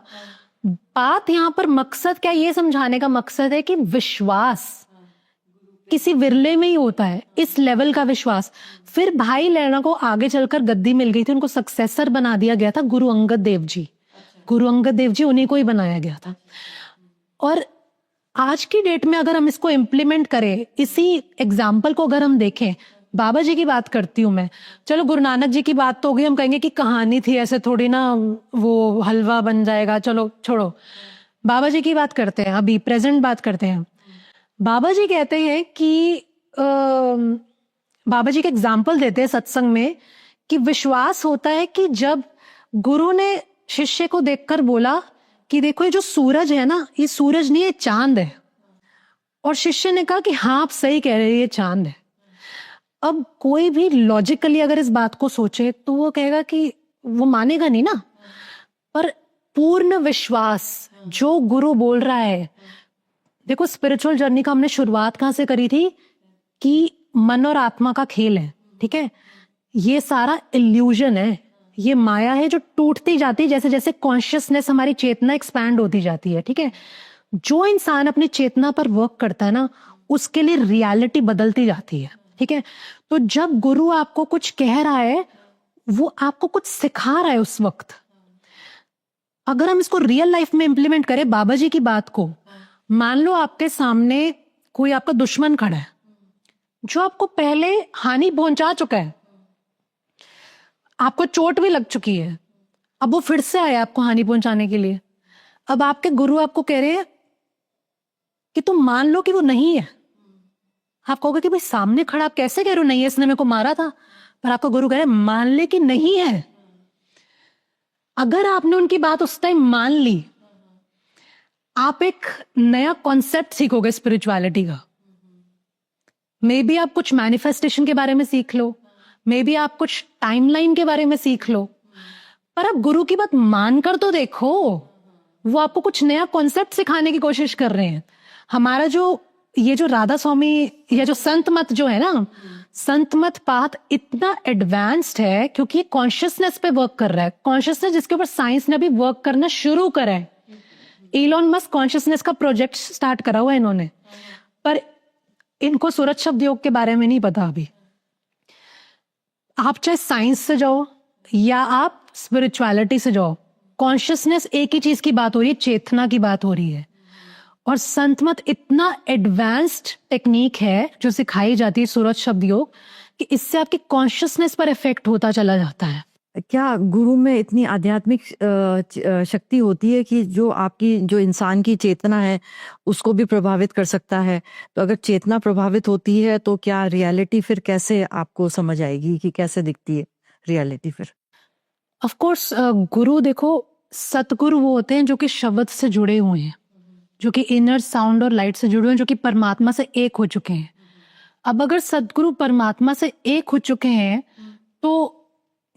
बात यहाँ पर मकसद क्या, ये समझाने का मकसद है कि विश्वास किसी विरले में ही होता है, इस लेवल का विश्वास। फिर भाई लहरा को आगे चलकर गद्दी मिल गई थी, उनको सक्सेसर बना दिया गया था गुरु अंगद देव जी। गुरु अंगद देव जी उन्हीं को ही बनाया गया था। और आज की डेट में अगर हम इसको इम्प्लीमेंट करें, इसी एग्जाम्पल को अगर हम देखें, बाबा जी की बात करती हूँ मैं, चलो गुरु नानक जी की बात तो होगी, हम कहेंगे कि कहानी थी, ऐसे थोड़ी ना वो हलवा बन जाएगा, चलो छोड़ो। बाबा जी की बात करते हैं, अभी प्रेजेंट बात करते हैं। बाबा जी कहते हैं कि बाबा जी का एग्जाम्पल देते हैं सत्संग में कि विश्वास होता है कि जब गुरु ने शिष्य को देखकर बोला कि देखो ये जो सूरज है ना, ये सूरज नहीं, ये चांद है। और शिष्य ने कहा कि हाँ आप सही कह रहे हैं, ये चांद है। अब कोई भी लॉजिकली अगर इस बात को सोचे तो वो कहेगा कि वो मानेगा नहीं ना। पर पूर्ण विश्वास, जो गुरु बोल रहा है, देखो स्पिरिचुअल जर्नी का हमने शुरुआत कहाँ से करी थी कि मन और आत्मा का खेल है, ठीक है। ये सारा इल्यूजन है, ये माया है जो टूटती जाती है जैसे जैसे कॉन्शियसनेस, हमारी चेतना एक्सपैंड होती जाती है, ठीक है। जो इंसान अपनी चेतना पर वर्क करता है ना, उसके लिए रियलिटी बदलती जाती है, ठीक है। तो जब गुरु आपको कुछ कह रहा है, वो आपको कुछ सिखा रहा है उस वक्त। अगर हम इसको रियल लाइफ में इंप्लीमेंट करें, बाबा जी की बात को, मान लो आपके सामने कोई आपका दुश्मन खड़ा है जो आपको पहले हानि पहुंचा चुका है, आपको चोट भी लग चुकी है, अब वो फिर से आया आपको हानि पहुंचाने के लिए। अब आपके गुरु आपको कह रहे हैं कि तुम मान लो कि वो नहीं है। आप कहोगे कि भाई सामने खड़ा, आप कैसे कह रहे हो नहीं है, इसने मेरे को मारा था। पर आपका गुरु कह रहे हैं मान ले कि नहीं है। अगर आपने उनकी बात उस टाइम मान ली, आप एक नया कॉन्सेप्ट सीखोगे स्पिरिचुअलिटी का। मे बी आप कुछ मैनिफेस्टेशन के बारे में सीख लो, मे बी आप कुछ टाइमलाइन के बारे में सीख लो, पर आप गुरु की बात मानकर तो देखो। वो आपको कुछ नया कॉन्सेप्ट सिखाने की कोशिश कर रहे हैं। हमारा जो ये जो राधा स्वामी या जो संत मत जो है ना, संत मत पाथ इतना एडवांस्ड है क्योंकि ये कॉन्शियसनेस पे वर्क कर रहा है। कॉन्शियसनेस जिसके ऊपर साइंस ने भी वर्क करना शुरू करा है। इलॉन मस्क कॉन्शियसनेस का प्रोजेक्ट स्टार्ट करा हुआ है इन्होंने, पर इनको सूरज शब्द योग के बारे में नहीं पता अभी। आप चाहे साइंस से जाओ या आप स्पिरिचुअलिटी से जाओ, कॉन्शियसनेस एक ही चीज की बात हो रही है, चेतना की बात हो रही है। और संत मत इतना एडवांस्ड टेक्निक है जो सिखाई जाती है सूरज शब्द योग, कि इससे आपकी कॉन्शियसनेस पर इफेक्ट होता चला जाता है। क्या गुरु में इतनी आध्यात्मिक शक्ति होती है कि जो आपकी जो इंसान की चेतना है उसको भी प्रभावित कर सकता है? तो अगर चेतना प्रभावित होती है तो क्या रियलिटी फिर कैसे आपको समझ आएगी कि कैसे दिखती है रियलिटी फिर? ऑफ कोर्स गुरु देखो, सतगुरु वो होते हैं जो कि शब्द से जुड़े हुए हैं, जो कि इनर साउंड और लाइट से जुड़े हुए हैं, जो कि परमात्मा से एक हो चुके हैं। अब अगर सतगुरु परमात्मा से एक हो चुके हैं तो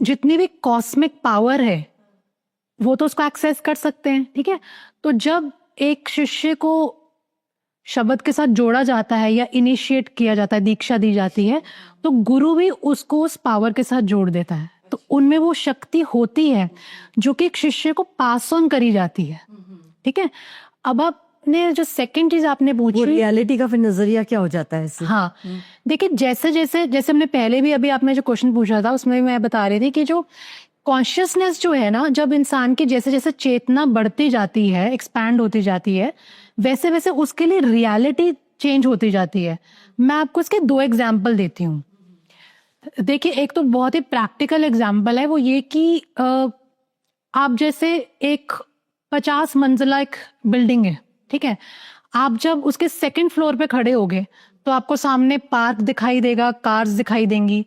जितनी भी कॉस्मिक पावर है वो तो उसको एक्सेस कर सकते हैं, ठीक है। तो जब एक शिष्य को शब्द के साथ जोड़ा जाता है या इनिशिएट किया जाता है, दीक्षा दी जाती है, तो गुरु भी उसको उस पावर के साथ जोड़ देता है। तो उनमें वो शक्ति होती है जो कि एक शिष्य को पास ऑन करी जाती है, ठीक है। अब आपने जो सेकंड चीज आपने पूछी, रियलिटी का फिर नजरिया क्या हो जाता है इससे? हाँ, देखिए जैसे जैसे जैसे हमने पहले भी अभी आपने जो क्वेश्चन पूछा था उसमें मैं बता रही थी कि जो कॉन्शियसनेस जो है ना, जब इंसान की जैसे जैसे चेतना बढ़ती जाती है, एक्सपैंड होती जाती है, वैसे वैसे उसके लिए रियलिटी चेंज होती जाती है। मैं आपको इसके 2 एग्जाम्पल देती हूँ। देखिए, एक तो बहुत ही प्रैक्टिकल एग्जाम्पल है, वो ये कि आप जैसे एक 50 मंजिला एक बिल्डिंग है, ठीक है। आप जब उसके 2nd फ्लोर पे खड़े होगे तो आपको सामने पार्क दिखाई देगा, कार्स दिखाई देंगी।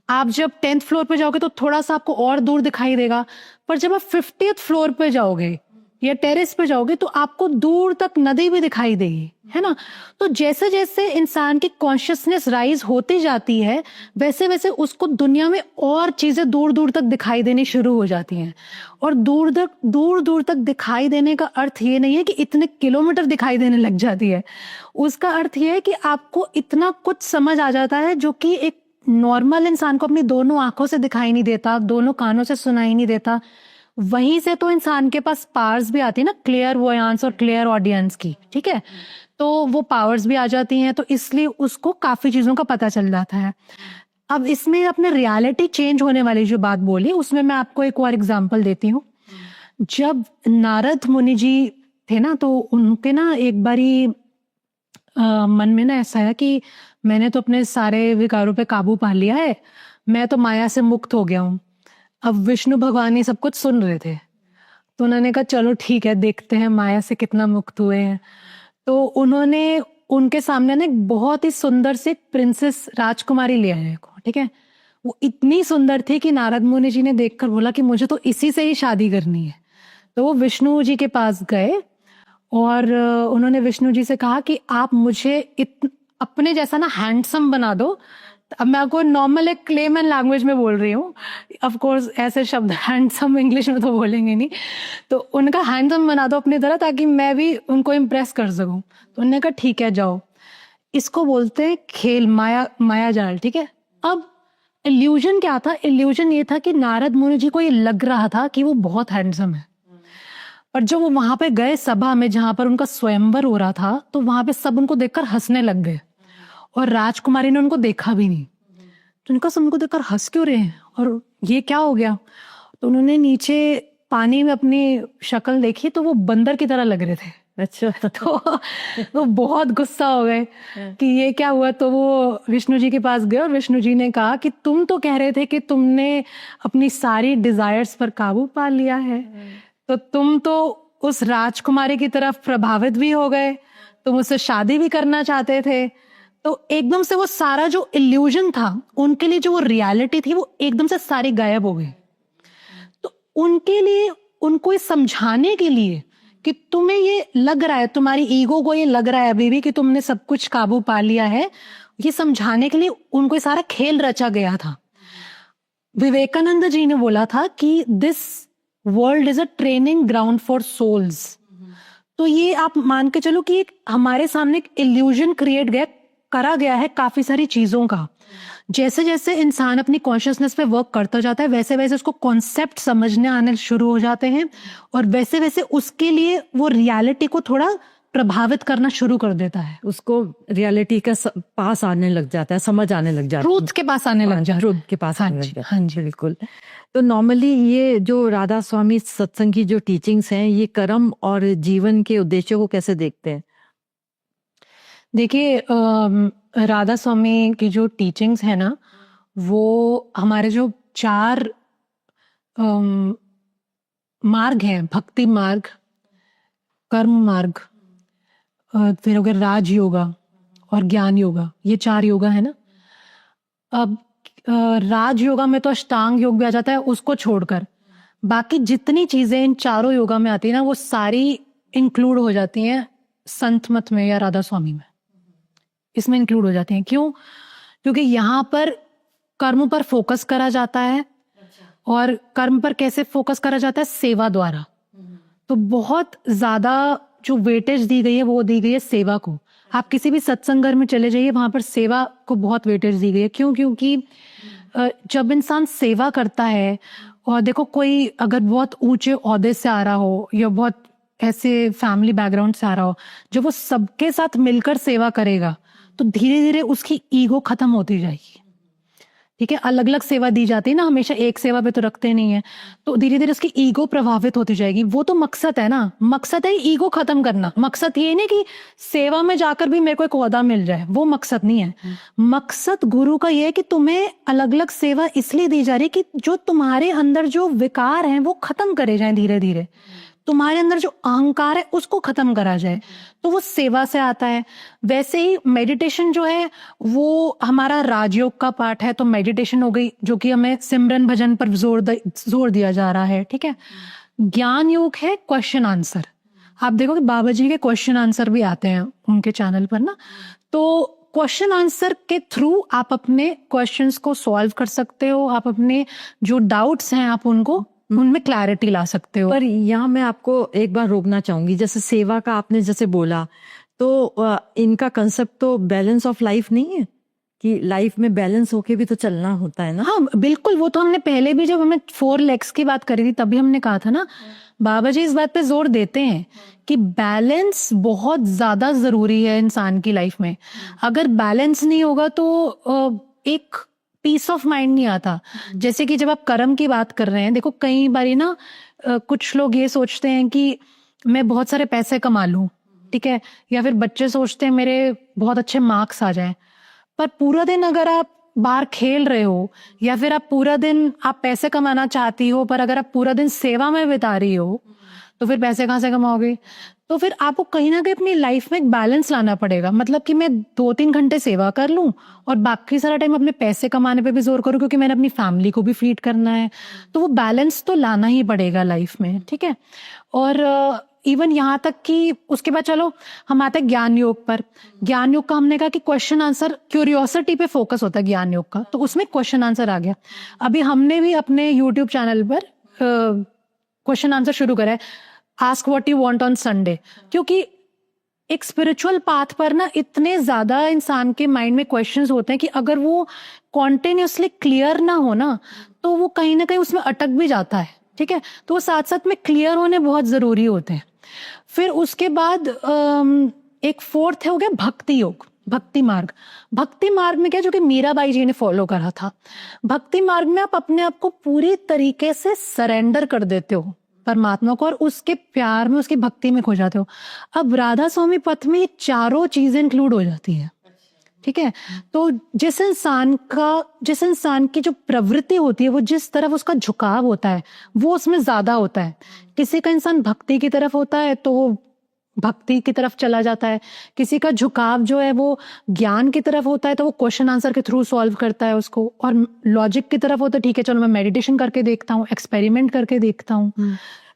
आप जब 10th फ्लोर पे जाओगे तो थोड़ा सा आपको और दूर दिखाई देगा। पर जब आप 50th फ्लोर पे जाओगे या टेरेस पे जाओगे तो आपको दूर तक नदी भी दिखाई देगी, है ना। तो जैसे जैसे इंसान की कॉन्शियसनेस राइज होती जाती है वैसे वैसे उसको दुनिया में और चीजें दूर दूर तक दिखाई देनी शुरू हो जाती हैं। और दूर दूर तक दिखाई देने का अर्थ ये नहीं है कि इतने किलोमीटर दिखाई देने लग जाती है। उसका अर्थ ये है कि आपको इतना कुछ समझ आ जाता है जो कि एक नॉर्मल इंसान को अपनी दोनों आंखों से दिखाई नहीं देता, दोनों कानों से सुनाई नहीं देता। वहीं से तो इंसान के पास पावर्स भी आती है ना, क्लियर वोयांस और क्लियर ऑडियंस की, ठीक है। तो वो पावर्स भी आ जाती हैं, तो इसलिए उसको काफी चीजों का पता चल जाता है। अब इसमें अपने रियलिटी चेंज होने वाली जो बात बोली, उसमें मैं आपको एक और एग्जांपल देती हूँ। जब नारद मुनि जी थे ना, तो उनके ना एक बारी मन में ना ऐसा है कि मैंने तो अपने सारे विकारों पे काबू पा लिया है, मैं तो माया से मुक्त हो गया हूँ। अब विष्णु भगवान ये सब कुछ सुन रहे थे, तो उन्होंने कहा चलो ठीक है, देखते हैं माया से कितना मुक्त हुए हैं। तो उन्होंने उनके सामने ना एक बहुत ही सुंदर सी प्रिंसेस राजकुमारी ले आए को, ठीक है। वो इतनी सुंदर थी कि नारद मुनि जी ने देखकर बोला कि मुझे तो इसी से ही शादी करनी है। तो वो विष्णु जी के पास गए और उन्होंने विष्णु जी से कहा कि आप मुझे अपने जैसा ना हैंडसम बना दो। अब मैं आपको नॉर्मल एक क्लेमन लैंग्वेज में बोल रही हूँ, ऑफ कोर्स ऐसे शब्द हैंडसम इंग्लिश में तो बोलेंगे नहीं। तो उनका हैंडसम बना दो अपनी तरह, ताकि मैं भी उनको इम्प्रेस कर सकूं। तो उन्होंने कहा ठीक है जाओ। इसको बोलते हैं खेल, माया जाल, ठीक है। अब इल्यूजन क्या था? इल्यूजन ये था कि नारद मुनि जी को ये लग रहा था कि वो बहुत हैंडसम है, पर जब वो वहां पे गए सभा में जहां पर उनका स्वयंवर हो रहा था, तो वहां पे सब उनको देखकर हंसने लग गए और राजकुमारी ने उनको देखा भी नहीं। तो उनका सब उनको देखकर हंस क्यों रहे हैं और ये क्या हो गया? तो उन्होंने नीचे पानी में अपनी शक्ल देखी तो वो बंदर की तरह लग रहे थे। अच्छा। तो वो बहुत गुस्सा हो गए कि ये क्या हुआ। तो वो विष्णु जी के पास गए और विष्णु जी ने कहा कि तुम तो कह रहे थे कि तुमने अपनी सारी डिजायर्स पर काबू पा लिया है, तो तुम तो उस राजकुमारी की तरफ प्रभावित भी हो गए, तुम उससे शादी भी करना चाहते थे। तो एकदम से वो सारा जो इल्यूजन था, उनके लिए जो वो रियलिटी थी, वो एकदम से सारी गायब हो गई। तो उनके लिए, उनको ये समझाने के लिए कि तुम्हें ये लग रहा है, तुम्हारी ईगो को ये लग रहा है अभी भी कि तुमने सब कुछ काबू पा लिया है, ये समझाने के लिए उनको ये सारा खेल रचा गया था। विवेकानंद जी ने बोला था कि this world is a training ground for souls. तो ये आप मान के चलो कि हमारे सामने एक इल्यूजन करा गया है काफी सारी चीजों का। जैसे जैसे इंसान अपनी कॉन्शियसनेस पे वर्क करता जाता है, वैसे वैसे उसको कॉन्सेप्ट समझने आने शुरू हो जाते हैं, और वैसे वैसे उसके लिए वो रियलिटी को थोड़ा प्रभावित करना शुरू कर देता है। उसको रियलिटी का पास आने लग जाता है, समझ आने लग जाता है, ट्रूथ के पास आने लग जाता है, ट्रूथ के पास आने लग जाता है। हाँ जी, बिल्कुल। तो नॉर्मली ये जो राधा स्वामी सत्संग की जो टीचिंग्स हैं, ये कर्म और जीवन के उद्देश्यों को कैसे देखते हैं? देखिए, राधा स्वामी की जो टीचिंग्स है ना, वो हमारे जो 4 मार्ग हैं, भक्ति मार्ग, कर्म मार्ग, फिर हो गया राज योगा और ज्ञान योगा, ये 4 योगा है ना। अब राज योगा में तो अष्टांग योग भी आ जाता है, उसको छोड़कर बाकी जितनी चीजें इन चारों योगा में आती है ना, वो सारी इंक्लूड हो जाती हैं संत मत में या राधा स्वामी में, इसमें इंक्लूड हो जाते हैं। क्यों? क्योंकि यहाँ पर कर्म पर फोकस करा जाता है, और कर्म पर कैसे फोकस करा जाता है? सेवा द्वारा। तो बहुत ज्यादा जो वेटेज दी गई है वो दी गई है सेवा को। आप किसी भी सत्संग घर में चले जाइए, वहां पर सेवा को बहुत वेटेज दी गई है। क्यों? क्योंकि जब इंसान सेवा करता है, और देखो कोई अगर बहुत ऊंचे ओहदे से आ रहा हो या बहुत ऐसे फैमिली बैकग्राउंड से आ रहा हो, जब वो सबके साथ मिलकर सेवा करेगा तो धीरे धीरे उसकी ईगो खत्म होती जाएगी। ठीक है, अलग अलग सेवा दी जाती है ना, हमेशा एक सेवा पे तो रखते नहीं है, तो धीरे धीरे उसकी ईगो प्रभावित होती जाएगी। वो तो मकसद है ना, मकसद है ईगो खत्म करना। मकसद ये नहीं कि सेवा में जाकर भी मेरे को एक ओहदा मिल जाए, वो मकसद नहीं है। मकसद गुरु का ये है कि तुम्हें अलग अलग सेवा इसलिए दी जा रही है कि जो तुम्हारे अंदर जो विकार हैं वो खत्म करे जाए, धीरे धीरे तुम्हारे अंदर जो अहंकार है उसको खत्म करा जाए, तो वो सेवा से आता है। वैसे ही मेडिटेशन जो है वो हमारा राजयोग का पार्ट है, तो मेडिटेशन हो गई जो कि हमें सिमरन भजन पर जोर दिया जा रहा है। ठीक है, ज्ञान योग है क्वेश्चन आंसर। आप देखोगे बाबा जी के क्वेश्चन आंसर भी आते हैं उनके चैनल पर ना, तो क्वेश्चन आंसर के थ्रू आप अपने क्वेश्चंस को सॉल्व कर सकते हो, आप अपने जो डाउट्स हैं आप उनको उनमें क्लैरिटी ला सकते हो। पर यहाँ मैं आपको एक बार रोकना चाहूंगी, जैसे सेवा का आपने जैसे बोला, तो इनका कंसेप्ट तो बैलेंस ऑफ लाइफ नहीं है कि लाइफ में बैलेंस होके भी तो चलना होता है ना? हाँ बिल्कुल, वो तो हमने पहले भी जब हमें 4 लेग्स की बात करी थी तभी हमने कहा था ना, बाबा जी इस बात पे जोर देते हैं कि बैलेंस बहुत ज्यादा जरूरी है इंसान की लाइफ में। अगर बैलेंस नहीं होगा तो एक पीस ऑफ माइंड नहीं आता। जैसे कि जब आप कर्म की बात कर रहे हैं, देखो कई बारी ना कुछ लोग ये सोचते हैं कि मैं बहुत सारे पैसे कमा लूं, ठीक है, या फिर बच्चे सोचते हैं मेरे बहुत अच्छे मार्क्स आ जाएं। पर पूरा दिन अगर आप बाहर खेल रहे हो या फिर आप पूरा दिन आप पैसे कमाना चाहती हो, पर अगर आप पूरा दिन सेवा में बिता रही हो तो फिर पैसे कहाँ से कमाओगे? तो फिर आपको कहीं ना कहीं अपनी लाइफ में एक बैलेंस लाना पड़ेगा। मतलब कि मैं 2-3 घंटे सेवा कर लूं और बाकी सारा टाइम अपने पैसे कमाने पे भी जोर करूं, क्योंकि मैंने अपनी फैमिली को भी फीड करना है। तो वो बैलेंस तो लाना ही पड़ेगा लाइफ में, ठीक है। और इवन यहाँ तक कि उसके बाद चलो हम आते हैं ज्ञान योग पर। ज्ञान योग का हमने कहा कि क्वेश्चन आंसर, क्यूरियोसिटी पे फोकस होता है ज्ञान योग का, तो उसमें क्वेश्चन आंसर आ गया। अभी हमने भी अपने यूट्यूब चैनल पर क्वेश्चन आंसर शुरू करा है, ask what you want on Sunday, क्योंकि एक स्पिरिचुअल पाथ पर ना इतने ज्यादा इंसान के माइंड में क्वेश्चंस होते हैं कि अगर वो कॉन्टिन्यूसली क्लियर ना हो ना तो वो कहीं ना कहीं उसमें अटक भी जाता है, ठीक है। तो वो साथ साथ में क्लियर होने बहुत जरूरी होते हैं। फिर उसके बाद एक फोर्थ है, हो गया भक्ति योग, भक्ति मार्ग। भक्ति मार्ग में क्या, जो कि मीराबाई जी ने फॉलो करा था, भक्ति मार्ग में आप अपने आप को पूरी तरीके से सरेंडर कर देते हो परमात्मा को और उसके प्यार में, उसकी भक्ति में खो जाते हो। अब राधा स्वामी पथ में ये चारों चीजें इंक्लूड हो जाती है, ठीक है। तो जिस इंसान की जो प्रवृत्ति होती है, वो जिस तरफ उसका झुकाव होता है वो उसमें ज्यादा होता है। किसी का इंसान भक्ति की तरफ होता है तो वो भक्ति की तरफ चला जाता है, किसी का झुकाव जो है वो ज्ञान की तरफ होता है तो वो क्वेश्चन आंसर के थ्रू सॉल्व करता है उसको, और लॉजिक की तरफ होता है, ठीक है चलो मैं मेडिटेशन करके देखता हूँ, एक्सपेरिमेंट करके देखता हूँ।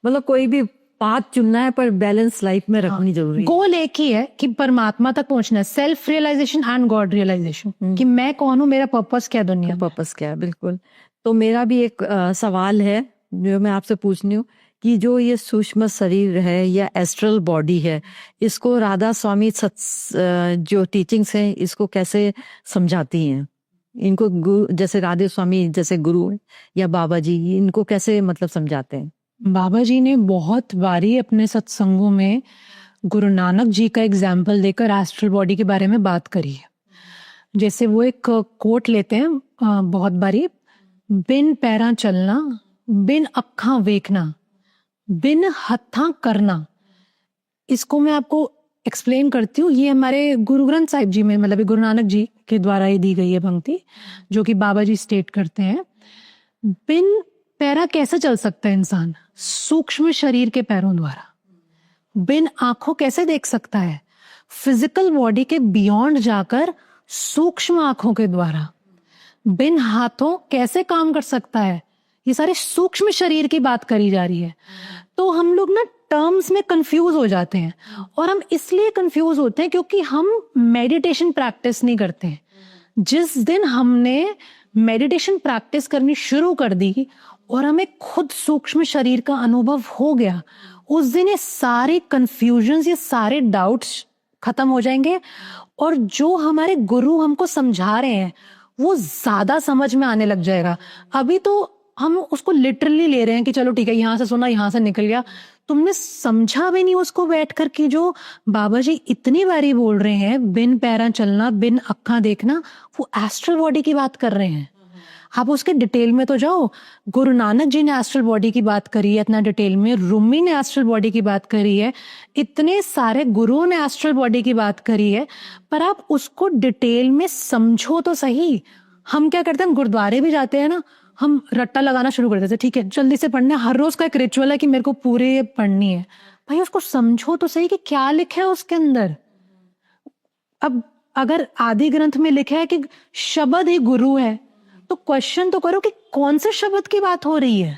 मतलब कोई भी पाथ चुनना है पर बैलेंस लाइफ में रखनी जरूरी है। गोल एक ही है कि परमात्मा तक पहुंचना है, self realization and God realization, कि मैं कौन हूँ, मेरा पर्पस क्या दुनिया में, पर्पस क्या है। बिल्कुल। तो मेरा भी एक सवाल है जो मैं आपसे पूछनी हूँ कि जो ये सूक्ष्म शरीर है या एस्ट्रल बॉडी है, इसको राधा स्वामी जो टीचिंग्स हैं इसको कैसे समझाती हैं? इनको जैसे राधे स्वामी जैसे गुरु या बाबा जी, इनको कैसे मतलब समझाते हैं? बाबा जी ने बहुत बारी अपने सत्संगों में गुरु नानक जी का एग्जाम्पल देकर एस्ट्रल बॉडी के बारे में बात करी है। जैसे वो एक कोट लेते हैं बहुत बारी, बिन पैरा चलना, बिन अखा वेखना, बिन हत्था करना। इसको मैं आपको एक्सप्लेन करती हूँ। ये हमारे गुरु ग्रंथ साहिब जी में, मतलब गुरु नानक जी के द्वारा ये दी गई है पंक्ति, जो कि बाबा जी स्टेट करते हैं। बिन पैरा कैसे चल सकता है इंसान? सूक्ष्म शरीर के पैरों द्वारा। बिन आंखों कैसे देख सकता है? फिजिकल बॉडी के बियॉन्ड जाकर सूक्ष्म आंखों के द्वारा। बिन हाथों कैसे काम कर सकता है? ये सारे सूक्ष्म शरीर की बात करी जा रही है। तो हम लोग ना टर्म्स में कंफ्यूज हो जाते हैं, और हम इसलिए कंफ्यूज होते हैं क्योंकि हम मेडिटेशन प्रैक्टिस नहीं करते हैं। जिस दिन हमने मेडिटेशन प्रैक्टिस करनी शुरू कर दी और हमें खुद सूक्ष्म शरीर का अनुभव हो गया, उस दिन ये सारे कंफ्यूजन, ये सारे डाउट्स खत्म हो जाएंगे, और जो हमारे गुरु हमको समझा रहे हैं वो ज्यादा समझ में आने लग जाएगा। अभी तो हम उसको लिटरली ले रहे हैं कि चलो ठीक है, यहाँ से सुना, यहाँ से निकल गया। तुमने समझा भी नहीं उसको बैठकर कि जो बाबा जी इतनी बारी बोल रहे हैं, बिन पैरा चलना, बिन अखा देखना, वो एस्ट्रल बॉडी की बात कर रहे हैं। आप उसके डिटेल में तो जाओ। गुरु नानक जी ने एस्ट्रल बॉडी की बात करी है इतना डिटेल में, रूमी ने एस्ट्रल बॉडी की बात करी है, इतने सारे गुरुओं ने एस्ट्रल बॉडी की बात करी है, पर आप उसको डिटेल में समझो तो सही। हम क्या करते हैं, गुरुद्वारे भी जाते हैं ना, हम रट्टा लगाना शुरू कर देते हैं, ठीक है जल्दी से पढ़ना है, हर रोज का एक रिचुअल है कि मेरे को पूरे पढ़नी है। भाई उसको समझो तो सही कि क्या लिखा है उसके अंदर। अब अगर आदि ग्रंथ में लिखा है कि शब्द ही गुरु है, तो क्वेश्चन तो करो कि कौन से शब्द की बात हो रही है।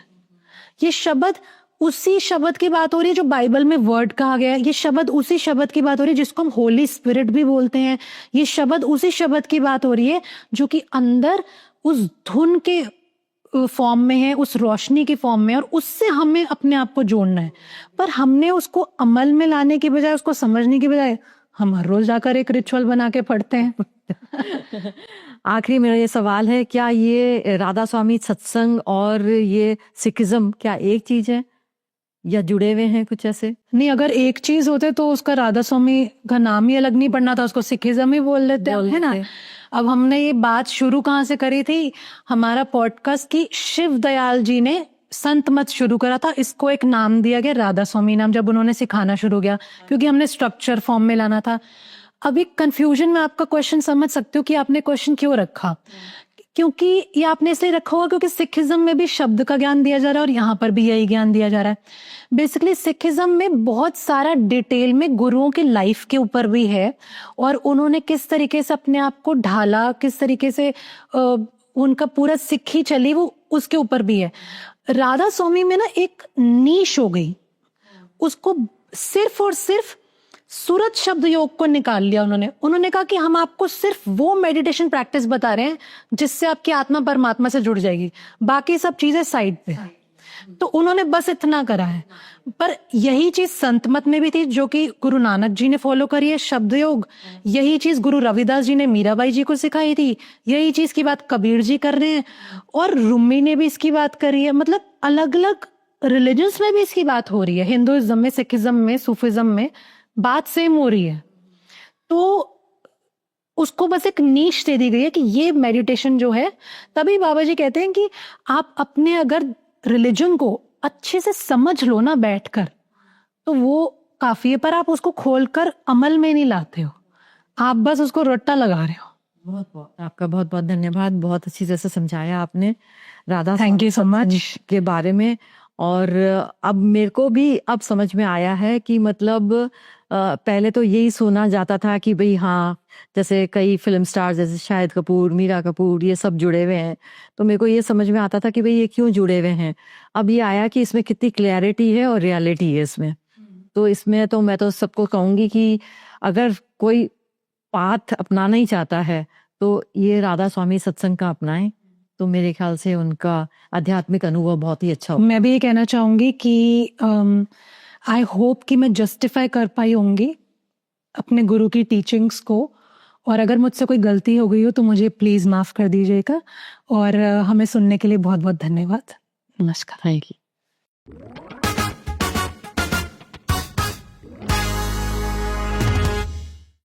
ये शब्द उसी शब्द की बात हो रही है जो बाइबल में वर्ड कहा गया है, ये शब्द उसी शब्द की बात हो रही है जिसको हम होली स्पिरिट भी बोलते हैं, ये शब्द उसी शब्द की बात हो रही है जो कि अंदर उस धुन के फॉर्म में है, उस रोशनी की फॉर्म में, और उससे हमें अपने आप को जोड़ना है। पर हमने उसको अमल में लाने की बजाय, उसको समझने की बजाय, हम हर रोज जाकर एक रिचुअल बना के पढ़ते हैं। आखिरी मेरा ये सवाल है, क्या ये राधा स्वामी सत्संग और ये सिखिज्म क्या एक चीज है या जुड़े हुए हैं कुछ ऐसे? नहीं, अगर एक चीज होते तो उसका राधा स्वामी का नाम ही अलग नहीं पड़ना था, उसको सिखिज्म ही बोल लेते, है ना। अब हमने ये बात शुरू कहाँ से करी थी, हमारा पॉडकास्ट की शिव दयाल जी ने संत मत शुरू करा था, इसको एक नाम दिया गया राधा स्वामी नाम, जब उन्होंने सिखाना शुरू किया, क्योंकि हमने स्ट्रक्चर फॉर्म में लाना था। अब एक कंफ्यूजन में आपका क्वेश्चन समझ सकते हो कि आपने क्वेश्चन क्यों रखा, क्योंकि ये आपने इसलिए रखा होगा क्योंकि सिखिज्म में भी शब्द का ज्ञान दिया जा रहा है और यहाँ पर भी यही ज्ञान दिया जा रहा है। बेसिकली सिखिज्म में बहुत सारा डिटेल में गुरुओं की लाइफ के ऊपर भी है, और उन्होंने किस तरीके से अपने आप को ढाला, किस तरीके से उनका पूरा सिक्खी चली, वो उसके ऊपर भी है। राधा स्वामी में ना एक नीश हो गई, उसको सिर्फ और सिर्फ सूरत शब्द योग को निकाल लिया उन्होंने कहा कि हम आपको सिर्फ वो मेडिटेशन प्रैक्टिस बता रहे हैं जिससे आपकी आत्मा परमात्मा से जुड़ जाएगी, बाकी सब चीजें साइड पे। तो उन्होंने बस इतना करा है। पर यही चीज संत मत में भी थी, जो कि गुरु नानक जी ने फॉलो करी है, शब्द योग। यही चीज गुरु रविदास जी ने मीराबाई जी को सिखाई थी, यही चीज की बात कबीर जी कर रहे हैं, और रूमी ने भी इसकी बात करी है। मतलब अलग अलग रिलीजन्स में भी इसकी बात हो रही है, हिंदुइज्म में, सिखिज्म में, सूफिज्म में बात सेम हो रही है। तो उसको बस एक नीश दे दी गई है कि ये मेडिटेशन जो है, तभी बाबा जी कहते हैं कि आप अपने अगर रिलीजन को अच्छे से समझ लो ना बैठकर, तो वो काफी है, पर आप उसको खोलकर अमल में नहीं लाते हो, आप बस उसको रट्टा लगा रहे हो। बहुत बहुत आपका बहुत बहुत धन्यवाद, बहुत अच्छी तरह से समझाया आपने Radha thank you so much के बारे में। और अब मेरे को भी अब समझ में आया है कि मतलब पहले तो यही सुना जाता था कि भाई हाँ, जैसे कई फिल्म स्टार्स जैसे शाहिद कपूर, मीरा कपूर, ये सब जुड़े हुए हैं, तो मेरे को ये समझ में आता था कि भाई ये क्यों जुड़े हुए हैं। अब ये आया कि इसमें कितनी क्लैरिटी है और रियलिटी है इसमें। तो इसमें तो मैं तो सबको कहूँगी कि अगर कोई पाथ अपनाना ही चाहता है तो ये राधा स्वामी सत्संग का अपनाएं, तो मेरे ख्याल से उनका आध्यात्मिक अनुभव बहुत ही अच्छा होगा। मैं भी ये कहना चाहूंगी कि आई होप कि मैं जस्टिफाई कर पाई होंगी अपने गुरु की टीचिंग्स को, और अगर मुझसे कोई गलती हो गई हो तो मुझे प्लीज माफ कर दीजिएगा। और हमें सुनने के लिए बहुत बहुत धन्यवाद। नमस्कार। Thank you.